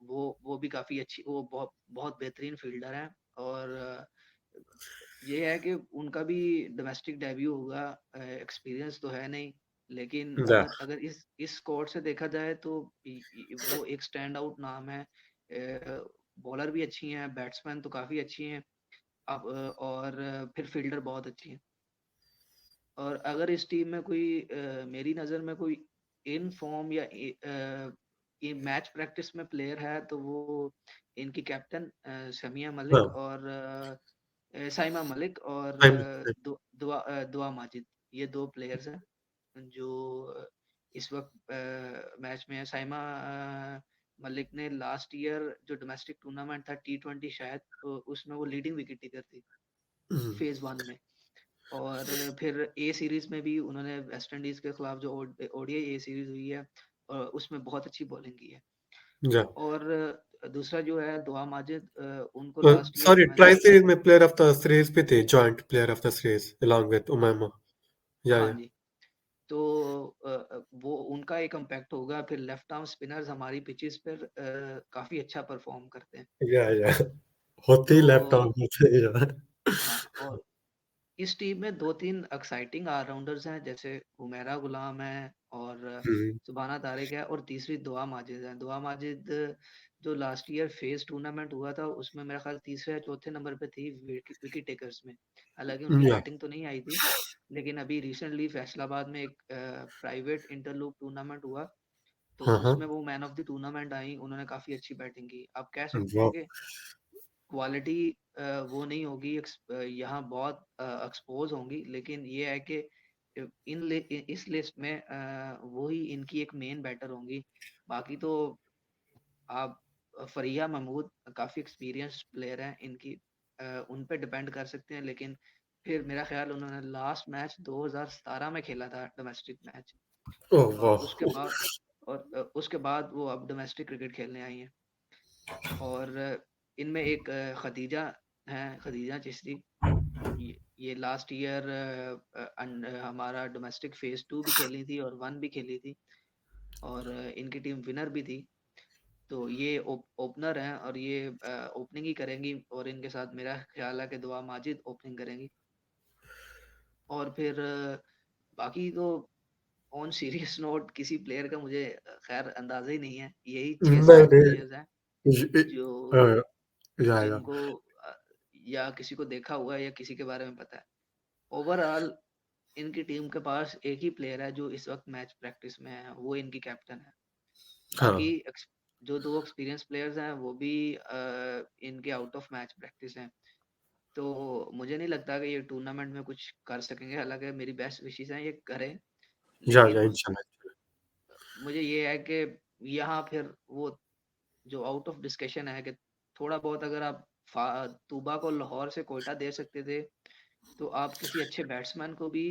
वो भी काफ़ी अच्छी, वो बहुत बहुत बेहतरीन फील्डर हैं। और ये है कि उनका भी डोमेस्टिक डेब्यू होगा, एक्सपीरियंस तो है नहीं, लेकिन या अगर अगर इस स्क्वाड से देखा जाए तो वो एक स्टैंड आउट नाम है। बॉलर भी अच्छी हैं, बैट्समैन तो काफ़ी अच्छी हैं। अब और फिर फील्डर बहुत अच्छी हैं। और अगर इस टीम में कोई मेरी नज़र में कोई इन फॉर्म या ये मैच प्रैक्टिस में प्लेयर है तो वो इनकी कैप्टन समिया मलिक हाँ और साइमा मलिक और टाइम दुआ माजिद। ये 2 प्लेयर्स हैं जो इस वक्त मैच में है। साइमा मलिक ने लास्ट ईयर जो डोमेस्टिक टूर्नामेंट था T20 शायद, तो उसमें वो लीडिंग विकेट टेकर थी फेज 1 में। और फिर ए सीरीज में भी उन्होंने वेस्ट इंडीज के खिलाफ जो ओडीआई ए सीरीज हुई है उसमें बहुत अच्छी बॉलिंग की है। या और दूसरा जो है दुआ माजिद, उनको लास्ट ईयर सॉरी मैंने ट्राई सीरीज में प्लेयर ऑफ द सीरीज भी थे joint player of the series along with Umaima हाँ या जी। तो वो उनका एक इम्पैक्ट होगा। फिर लेफ्ट आर्म स्पिनर्स हमारी पिचेस पर काफी अच्छा परफॉर्म करते हैं। या होती लेफ्ट तो आर्म होते या हाँ, और इस टीम में 2-3 एक्साइटिंग ऑलराउंडर्स हैं, जैसे हुमैरा गुलाम है और हम्म, सुबाना तारिक है, और तीसरी दुआ माजिद है। दुआ माजिद जो लास्ट ईयर फेज टूर्नामेंट हुआ था उसमें मेरा ख्याल तीसरे या चौथे नंबर पे थी विकेट टेकर्स में। हालांकि उनकी या बैटिंग तो नहीं आई थी, लेकिन अभी रिसेंटली फैसलाबाद में एक प्राइवेट इंटरलूप टूर्नामेंट हुआ, तो हाँ हाँ उसमें वो मैन ऑफ द टूर्नामेंट आई। उन्होंने काफी अच्छी बैटिंग की। आप कह सकते हैं वाह कि क्वालिटी वो नहीं होगी, यहाँ बहुत एक्सपोज होंगी, लेकिन ये है कि इस लिस्ट में वो ही इनकी एक मेन बैटर होंगी। बाकी तो आप फरिया महमूद काफ़ी एक्सपीरियंस्ड प्लेयर हैं इनकी, उन पे डिपेंड कर सकते हैं। लेकिन फिर मेरा ख्याल उन्होंने लास्ट मैच 2017 में खेला था डोमेस्टिक मैच। ओह और वाह उसके बाद वो अब डोमेस्टिक क्रिकेट खेलने आई हैं। और इनमें एक खदीजा हैं, खदीजा चिश्ती। ये लास्ट ईयर हमारा डोमेस्टिक फेज 2 भी खेली थी और 1 भी खेली थी, और इनकी टीम विनर भी थी। तो ये ओपनर हैं और ये ओपनिंग ही करेंगी, और इनके साथ मेरा ख्याल है कि दुआ माजिद ओपनिंग करेंगी। और फिर बाकी तो ऑन सीरियस नोट किसी प्लेयर का मुझे खैर अंदाजा ही नहीं है। यही छह नहीं सात नहीं प्लेयर्स हैं ये- जो अ, या जिनको या किसी को देखा हुआ है या किसी के बारे में पता है। ओवरऑल इनकी टीम के पास एक ही प्लेयर है जो इस वक्त मैच प्रैक्टिस में है, वो इनकी कैप्टन है। बाकी हाँ जो 2 एक्सपीरियंस प्लेयर्स हैं वो भी इनके आउट ऑफ मैच प्रैक्टिस हैं। तो मुझे नहीं लगता कि ये टूर्नामेंट में कुछ कर सकेंगे, हालांकि मेरी बेस्ट विशेस हैं ये करें। या लेकिन इंशाल्लाह मुझे ये है कि यहाँ फिर वो जो आउट ऑफ डिस्कशन है कि थोड़ा बहुत अगर आप तूबा को लाहौर से कोयटा दे सकते थे, तो आप किसी अच्छे बैट्समैन को भी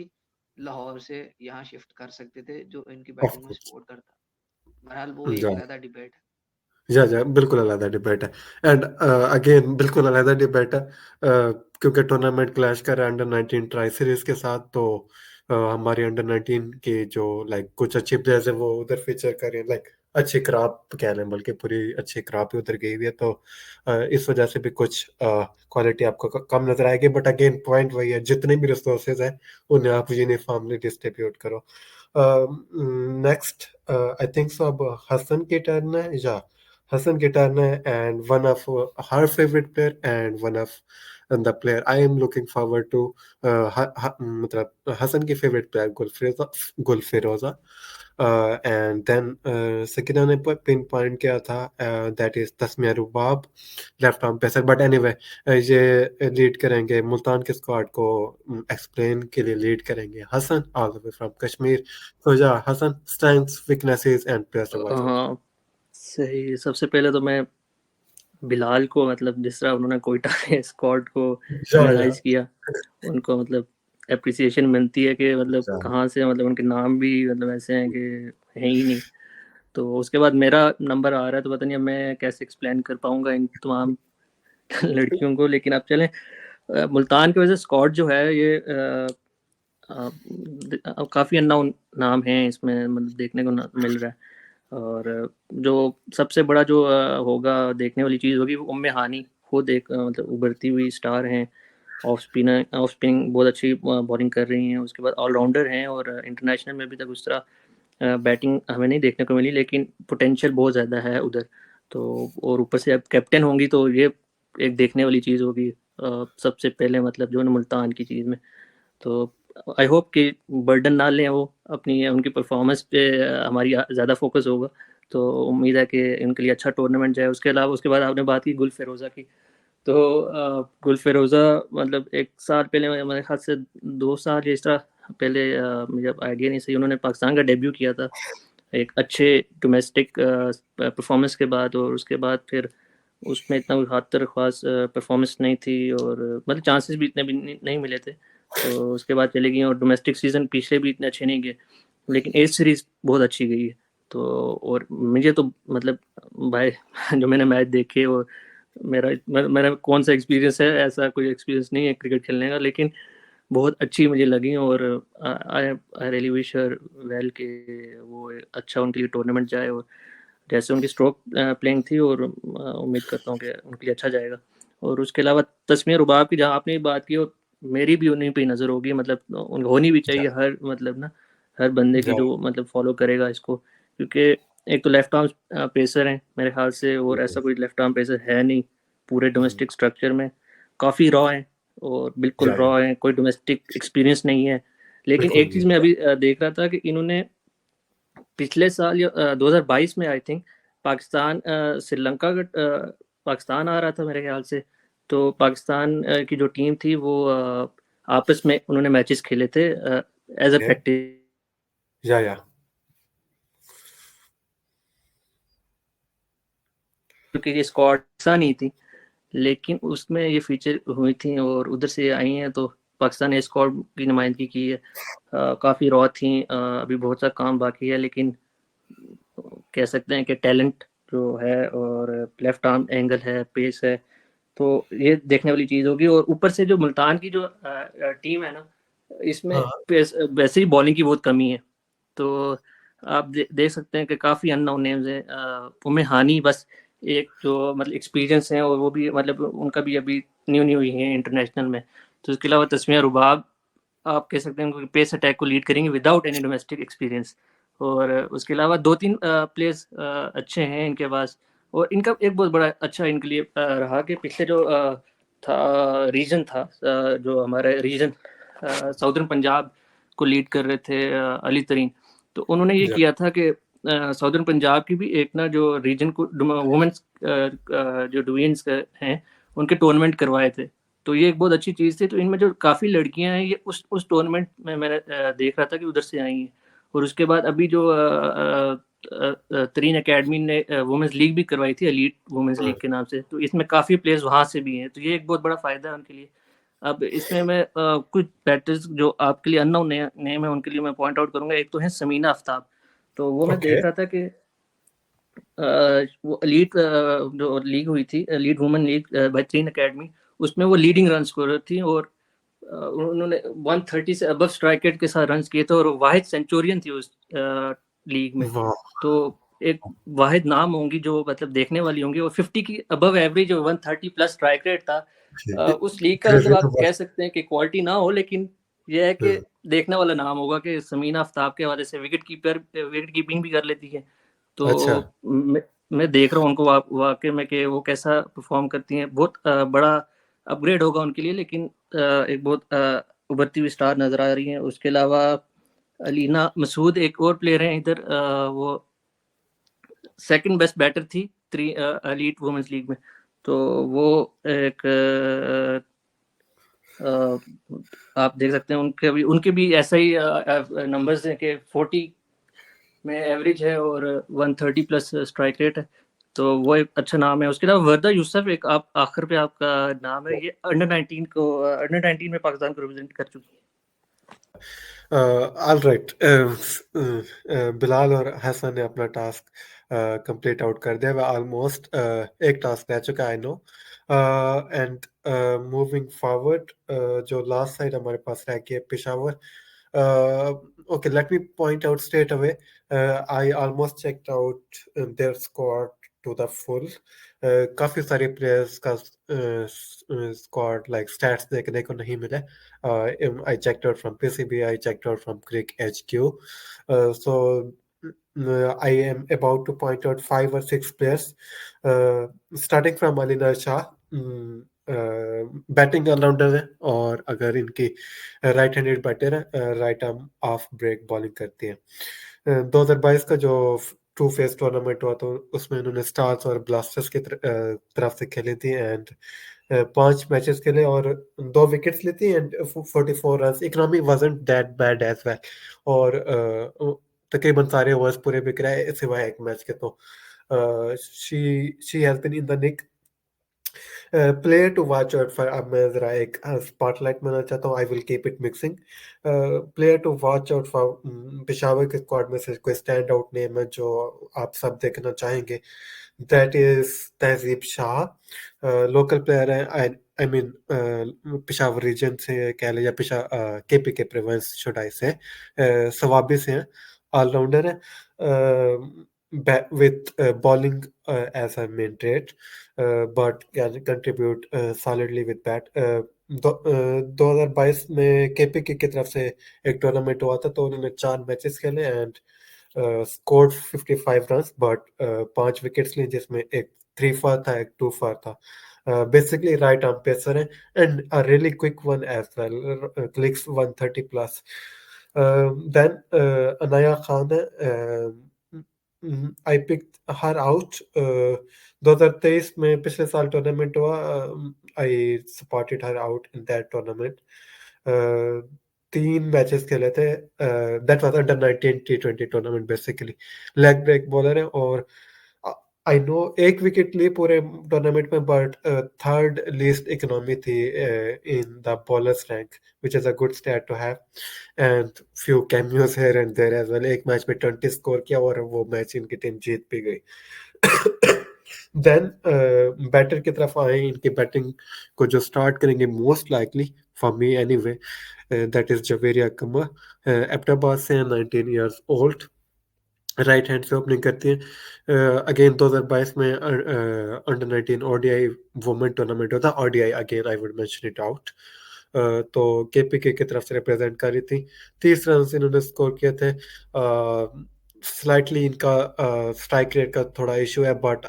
लाहौर से यहाँ शिफ्ट कर सकते थे जो इनकी ऑफ बैटिंग में कोर्स सपोर्ट करता। बहरहाल वो एक अलग डिबेट है। या बिल्कुल अलग डिबेट है एंड अगेन बिल्कुल अलग डिबेट है क्योंकि टूर्नामेंट क्लैश कर रहा है अंडर 19 ट्राई सीरीज के साथ तो हमारी अंडर 19 के जो लाइक कुछ अच्छे प्लेयर्स है वो उधर फीचर कर रहे हैं लाइक अच्छी क्रॉप कह लें, बल्कि पूरी अच्छी क्रॉप ही उधर गई हुई है, तो इस वजह से भी कुछ क्वालिटी आपको कम नजर आएगी। बट अगेन पॉइंट वही है, जितने भी रिसोर्सेज हैं उन्हें आप यूनिफॉर्मली डिस्ट्रीब्यूट करो। नेक्स्ट आई थिंक सो अब हसन की टर्न है, या हसन की टर्न है, and one of her favourite player and one of the player I am looking forward to, मतलब हसन की फेवरेट प्लेयर गुल फिरोजा, एंड देन सकीना ने पिन पॉइंट किया था, that is Tasmiya Rubab, left arm pacer. But anyway ये lead करेंगे मुल्तान के squad को, एक्सप्लेन के लिए लीड करेंगे Hassan all the way from Kashmir. तो या Hassan, strengths, weaknesses and players to watch out. हाँ सही। सबसे पहले तो मैं बिलाल को, मतलब जिस तरह उन्होंने कोयटा के स्क्वाड को या एनालाइज किया, उनको मतलब एप्रिसिएशन मिलती है कि मतलब या कहाँ से, मतलब उनके नाम भी मतलब ऐसे हैं कि है ही नहीं। तो उसके बाद मेरा नंबर आ रहा है, तो पता नहीं अब मैं कैसे एक्सप्लेन कर पाऊंगा इन तमाम लड़कियों को। लेकिन अब चलें, मुल्तान की वजह से स्क्वाड जो है ये काफ़ी अननोन नाम हैं इसमें, मतलब देखने को मिल रहा है। और जो सबसे बड़ा जो होगा, देखने वाली चीज़ होगी, वो उम्मे हानी खुद एक मतलब उभरती हुई स्टार हैं। ऑफ स्पिनिंग बहुत अच्छी बॉलिंग कर रही हैं। उसके बाद ऑलराउंडर हैं, और इंटरनेशनल में भी तक उस तरह बैटिंग हमें नहीं देखने को मिली, लेकिन पोटेंशियल बहुत ज़्यादा है उधर। तो और ऊपर से अब कैप्टन होंगी, तो ये एक देखने वाली चीज़ होगी सबसे पहले, मतलब जो है ना मुल्तान की चीज़ में। तो आई होप कि बर्डन ना लें वो अपनी, उनकी परफॉर्मेंस पे हमारी ज़्यादा फोकस होगा। तो उम्मीद है कि उनके लिए अच्छा टूर्नामेंट जाए। उसके अलावा उसके बाद आपने बात की गुल फिरोज़ा की, तो गुल फिरोज़ा मतलब एक साल पहले, मेरे ख्याल से 2 साल या इस तरह पहले, मुझे आइडिया नहीं सही, उन्होंने पाकिस्तान का डेब्यू किया था एक अच्छे डोमेस्टिक परफॉर्मेंस के बाद। और उसके बाद फिर उसमें इतना कोई खातर ख़ास परफॉर्मेंस नहीं थी, और मतलब चांसेस भी इतने भी नहीं मिले थे। तो उसके बाद चले गई, और डोमेस्टिक सीज़न पिछले भी इतने अच्छे नहीं गए, लेकिन एज सीरीज़ बहुत अच्छी गई है। तो और मुझे तो मतलब भाई जो मैंने मैच देखे, और मेरा कौन सा एक्सपीरियंस है, ऐसा कोई एक्सपीरियंस नहीं है क्रिकेट खेलने का, लेकिन बहुत अच्छी मुझे लगी। और I I really wish her well के वो अच्छा उनके लिए टूर्नामेंट जाए, और जैसे उनकी स्ट्रोक प्लेइंग थी, और उम्मीद करता हूँ कि उनके लिए अच्छा जाएगा। और उसके अलावा तस्मीर रुबाब की जहाँ आपने बात की, और मेरी भी उन्हीं पे ही नज़र होगी, मतलब उन होनी भी चाहिए हर, मतलब ना हर बंदे की या जो मतलब फॉलो करेगा इसको। क्योंकि एक तो लेफ्ट आर्म पेसर हैं मेरे ख्याल से, और ऐसा कोई लेफ्ट आर्म पेसर है नहीं पूरे डोमेस्टिक स्ट्रक्चर में। काफ़ी रॉ हैं, और बिल्कुल या रॉ हैं, कोई डोमेस्टिक एक्सपीरियंस नहीं है। लेकिन बिल्कुल एक भी। चीज़ मैं अभी देख रहा था कि इन्होंने पिछले साल या 2022 में आई थिंक पाकिस्तान श्रीलंका का पाकिस्तान आ रहा था मेरे ख्याल से। तो पाकिस्तान की जो टीम थी वो आपस में उन्होंने मैचेस खेले थे एज अ प्रैक्टिस, या क्योंकि ये स्क्वाड सा नहीं थी, लेकिन उसमें ये फीचर हुई थी और उधर से आई हैं। तो पाकिस्तान ने स्क्वाड की नुमाइंदगी की है। काफ़ी रॉ थी, अभी बहुत सा काम बाकी है, लेकिन कह सकते हैं कि टैलेंट जो है, और लेफ्ट आर्म एंगल है, पेस है, तो ये देखने वाली चीज़ होगी। और ऊपर से जो मुल्तान की जो टीम है ना, इसमें हाँ वैसे ही बॉलिंग की बहुत कमी है। तो आप देख सकते हैं कि काफ़ी अननोन नेम्स हैं। उमें हानी बस एक जो मतलब एक्सपीरियंस है, और वो भी मतलब उनका भी अभी न्यू न्यू ही है इंटरनेशनल में। तो इसके अलावा तस्मिया रुबाब, आप कह सकते हैं उनको पेस अटैक को लीड करेंगे विदाउट एनी डोमेस्टिक एक्सपीरियंस। और उसके अलावा 2-3 प्लेयर्स अच्छे हैं इनके पास। और इनका एक बहुत बड़ा अच्छा इनके लिए रहा कि पिछले जो था रीजन था, जो हमारा रीजन साउदर्न पंजाब को लीड कर रहे थे अली तरीन। तो उन्होंने ये या किया था कि साउदर्न पंजाब की भी एक ना जो रीजन को वुमेंस जो डिवीजन्स हैं उनके टूर्नामेंट करवाए थे। तो ये एक बहुत अच्छी चीज़ थी। तो इनमें जो काफ़ी लड़कियां हैं, ये उस टूर्नामेंट में मैंने देख रहा था कि उधर से आई हैं। और उसके बाद अभी जो तरीन एकेडमी ने वुमेंस लीग भी करवाई थी, एलीट वुमेंस लीग के नाम से, तो इसमें काफ़ी प्लेयर्स वहाँ से भी हैं। तो ये एक बहुत बड़ा फ़ायदा है उनके लिए। अब इसमें मैं कुछ बैटर्स जो आपके लिए अननोन नेम है उनके लिए मैं पॉइंट आउट करूंगा। एक तो है समीना आफ्ताब। तो वो मैं ओके देख रहा था कि वो लीड जो लीग हुई थी, लीड वुमेन लीग बाय तरीन एकेडमी, उसमें वो लीडिंग रन स्कोरर थी। और उन्होंने 130 से अबव स्ट्राइक रेट के साथ रन किए थे, और वाहिद सेंचुरियन थी उस लीग में। वाह तो एक वाहिद नाम होंगी जो मतलब देखने वाली होंगी, और 50 की above average 130 plus strike rate था। उस लीग का मतलब आप कह सकते हैं कि क्वालिटी ना हो, लेकिन यह है कि देखने वाला नाम होगा कि समीना आफ्ताब के हवाले से विकेट कीपिंग भी कर लेती है। तो अच्छा मैं देख रहा हूँ उनको वाकई में कि वो कैसा परफॉर्म करती हैं। बहुत बड़ा अपग्रेड होगा उनके लिए, लेकिन एक बहुत उभरती हुई स्टार नजर आ रही है। उसके अलावा अलीना मसूद एक और प्लेयर हैं इधर, वो सेकंड बेस्ट बैटर थी एलीट वुमेन्स लीग में। तो वो एक आप देख सकते हैं उनके भी ऐसा ही नंबर्स हैं कि 40 में एवरेज है और 130 प्लस स्ट्राइक रेट है। तो वो एक अच्छा नाम है। उसके अलावा वर्दा यूसुफ एक आप आखिर पे आपका नाम है, ये अंडर 19 में पाकिस्तान को रिप्रेजेंट कर चुकी है। ऑल राइट, बिलाल और हसन ने अपना टास्क कंप्लीट आउट कर दिया। वह ऑलमोस्ट एक टास्क रह चुका है, I know. And moving forward, जो लास्ट साइड हमारे पास रह गई है Peshawar. Okay, let me point out straight away. I almost checked out their squad to the full. काफी सारे प्लेयर्स का स्क्वाड लाइक स्टैट्स देखने को नहीं मिले. I checked out from PCB, I checked out from Crick HQ. So I am about to point out 5 or 6 players. Starting from Alina Shah. Batting allrounder है, और अगर इनकी राइट हैंडेड बैटर है, right arm off break bowling करती है. 2022 का जो to face tournament हुआ तो उसमें इन्होंने स्टार्स और ब्लास्टर्स की तरफ से खेली थी, एंड 5 मैचेस खेले और 2 विकेट्स लेती and 44 run. Economy wasn't that bad as well, और तकरीबन सारे ओवर्स पूरे बिक रहे हैं सिवाय एक मैच के. तो she has been in the nick player to watch out for. अब मैं जरा एक स्पॉटलाइट में चाहता हूँ. I will keep it mixing. Player to watch out for Peshawar के स्क्वाड में से कोई स्टैंड आउट नेम है जो आप सब देखना चाहेंगे. दैट इज तहजीब शाह. लोकल प्लेयर है. आई मीन पेशावर रीजन से कह ले, या केपी के प्रोविंस शुड आई से, सवाबी से हैं. ऑलराउंडर है with bowling as her main trait, but can contribute solidly with bat. 2022 में केपीके की तरफ से एक टूर्नामेंट हुआ था, तो उन्होंने 4 मैचेस खेले and scored 55 run, but 5 wickets लिए, जिसमें एक 3 फॉर था, एक 2 फॉर था. Basically right arm pacer है, and a really quick one as well. Clicks 130 plus. Then Anaya Khan है. I picked her out. 2023 में पिछले साल टूर्नामेंट हुआ. I supported her out in that tournament. 3 matches खेले थे. That was under 19 T20 tournament basically. Leg break bowler है, और I know एक विकेट ली पूरे टूर्नामेंट में, बट थर्ड लीस्ट इकोनॉमी थी in the bowlers rank, which is a good stat to have. And few cameos here and there as well. एक match में 20 score किया और वो मैच इनकी टीम जीत भी गई. देन बैटर की तरफ आए. इनकी बैटिंग को जो स्टार्ट करेंगे most likely for me anyway, that is Javeria Qamar. Abbottabad से 19 ईयर्स ओल्ड. राइट हैंड से ओपनिंग करती है. अगेन 2022 में अंडर 19 ओडीआई वुमेन टूर्नामेंट होता. ODI again I would mention it out. तो केपीके की तरफ से रिप्रेजेंट कर रही थी. 30 रन इन्होंने स्कोर किए थे. स्लाइटली इनका स्ट्राइक रेट का थोड़ा इशू है, बट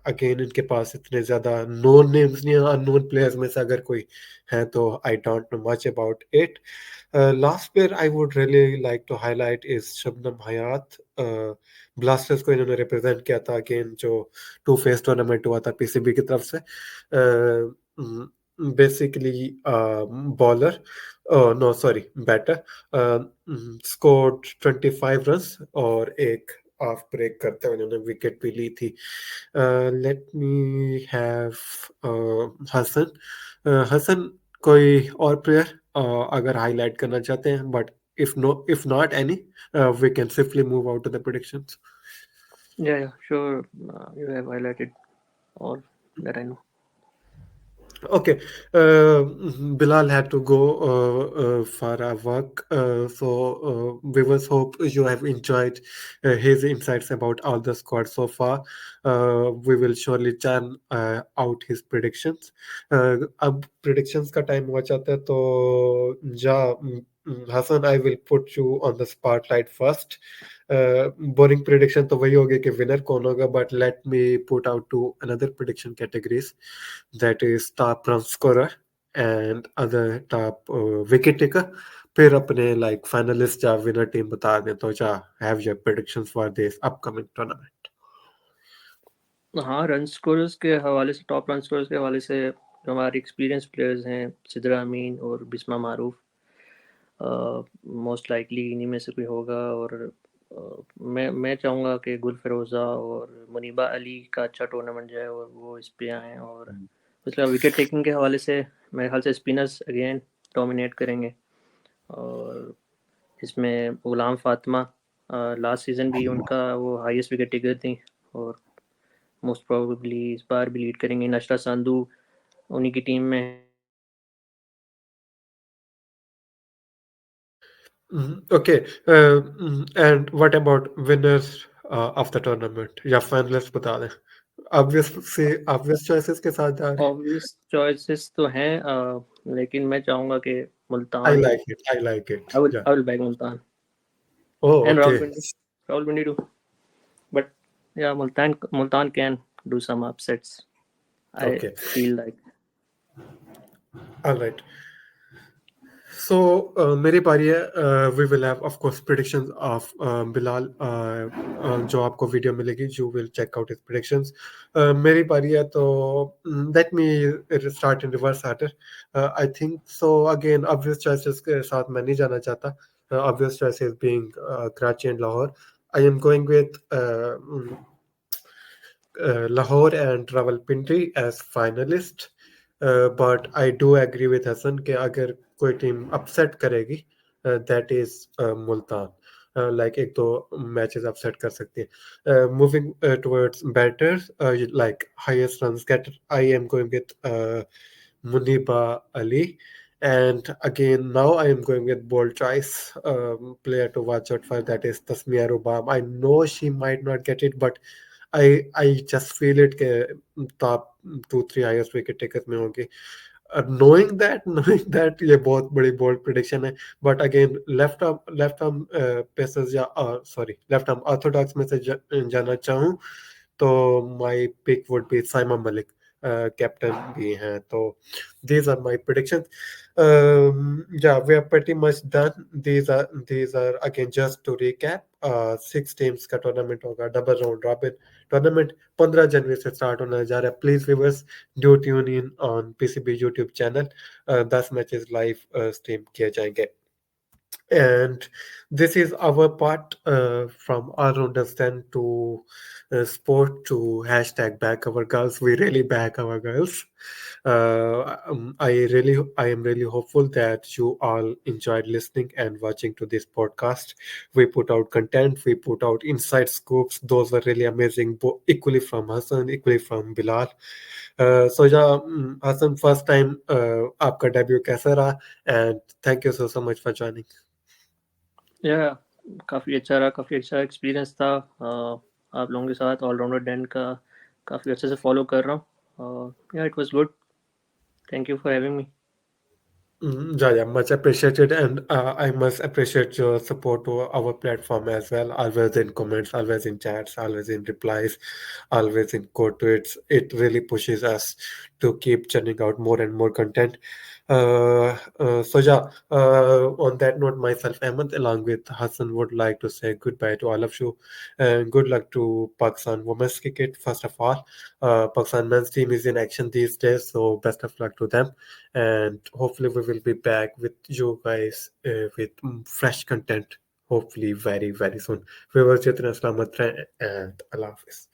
अगेन इनके पास इतने ज़्यादा नोन नेम्स नहीं है. अननोन प्लेयर्स में से अगर कोई है तो I don't know much about it. Last player I would really like to highlight is Shabnam Hayat. Blasters को इन्होंने रिप्रेजेंट किया था अगेन, जो 2 फेस टूर्नामेंट हुआ था पीसीबी की तरफ से. Basically bowler, no sorry batter. Scored 25 run और एक ऑफ ब्रेक करते हुए इन्होंने विकेट भी ली थी. Let me have Hassan. Hassan कोई और प्लेयर अगर हाईलाइट करना चाहते हैं, but if not any, we can swiftly move out to the predictions. Yeah, sure. You have highlighted all that I know. Okay, Bilal had to go for a work, viewers hope you have enjoyed his insights about all the squad so far. We will surely churn out his predictions. अब predictions का time हो जाता है तो जा Hassan, I will put you on the spotlight first. Boring prediction तो वही होगी कि winner कौन होगा, but let me put out to another prediction categories. That is top run scorer and other top wicket taker. फिर अपने like finalist या winner team बता दें तो क्या have your predictions for this upcoming tournament. हाँ, रन स्कोरर्स के हवाले से, टॉप रन स्कोरर्स के हवाले से जो हमारे एक्सपीरियंस प्लेयर्स हैं, सिद्रा अमीन और बिस्मा मारूफ, मोस्ट लाइकली इन्हीं में से कोई होगा। और मैं चाहूँगा कि गुल फिरोज़ा और मुनीबा अली का अच्छा टूर्नामेंट जो है वो इस पे आएँ। और उसके अलावा विकेट टेकिंग के हवाले से मेरे ख्याल से स्पिनर्स अगेन डोमिनेट करेंगे। और इसमें गुलाम फातिमा, लास्ट सीज़न भी उनका वो हाईएस्ट विकेट टेकर थी और मोस्ट प्रोबेबली इस बार भी लीड करेंगे। नशरा संधू उन्हीं की टीम में है। Okay, and what about winners of the tournament या finalists बता दें. Obvious से obvious choices के साथ जा रहे हैं. ऑब्वियस चॉइसेस तो हैं, लेकिन मैं चाहूँगा कि I Multan, like it. I like it. Yeah. I will back Multan Oh, and okay. Rahul Bindi too. But yeah, Multan can do some upsets. I Okay. feel like. All right. So, मेरी बारी है. We will have, of course, predictions of Bilal. जो आपको video मिलेगी, you will check out his predictions. मेरी बारी है तो let me start in reverse order. I think so. Again, obvious choices के साथ मैं नहीं जाना चाहता. Obvious choices being Karachi and Lahore. I am going with Lahore and Rawalpindi as finalist. But I do agree with Hassan कि अगर कोई team upset करेगी दैट इज मुल्तान. लाइक एक दो मैचेस अपसेट कर सकती है. Moving towards batters like highest runs getter, I am going with Muniba Ali. And again, now I am going with bold choice player to watch out for, that is Tasmia Rubam. I know she might not get it, but I just feel it के top 2-3 highest wicket takers में होंगे. Knowing that knowing that ये बहुत बड़ी bold prediction है. But again, left arm pacers या sorry left arm orthodox में से जाना चाहूँ तो my pick would be Saima Malik. Captain भी हैं तो these are my predictions. Yeah, we are pretty much done. These are again, just to recap, 6 teams का टूर्नामेंट होगा, डबल राउंड रॉबिन टूर्नामेंट 15 जनवरी से स्टार्ट होने जा रहा है. Please viewers do tune in on PCB YouTube channel. 10 matches live stream किए जाएंगे. And this is our part from all-rounders then to sport to hashtag back our girls. We really back our girls. I am really hopeful that you all enjoyed listening and watching to this podcast. We put out content, we put out inside scoops. Those were really amazing, equally from Hassan, equally from Bilal. So yeah, Hassan, first time आपका debut कैसा रहा? And thank you so much for joining. या काफ़ी अच्छा रहा, काफ़ी अच्छा experience था। आप लोगों के साथ ऑलराउंडर डैन का काफ़ी अच्छे से फॉलो कर रहा हूँ. या it was good. Thank you for having me. Yeah, much appreciated, and I must appreciate your support to our platform as well. Always in comments, always in chats, always in replies, always in quote tweets. It really pushes us to keep churning out more and more content. On that note, myself, Ahmed, along with Hassan, would like to say goodbye to all of you, and good luck to Pakistan women's cricket. First of all, Pakistan men's team is in action these days, so best of luck to them. And hopefully we will be back with you guys with fresh content, hopefully very very soon. We were Chetan Aslamat and Allah Hafiz.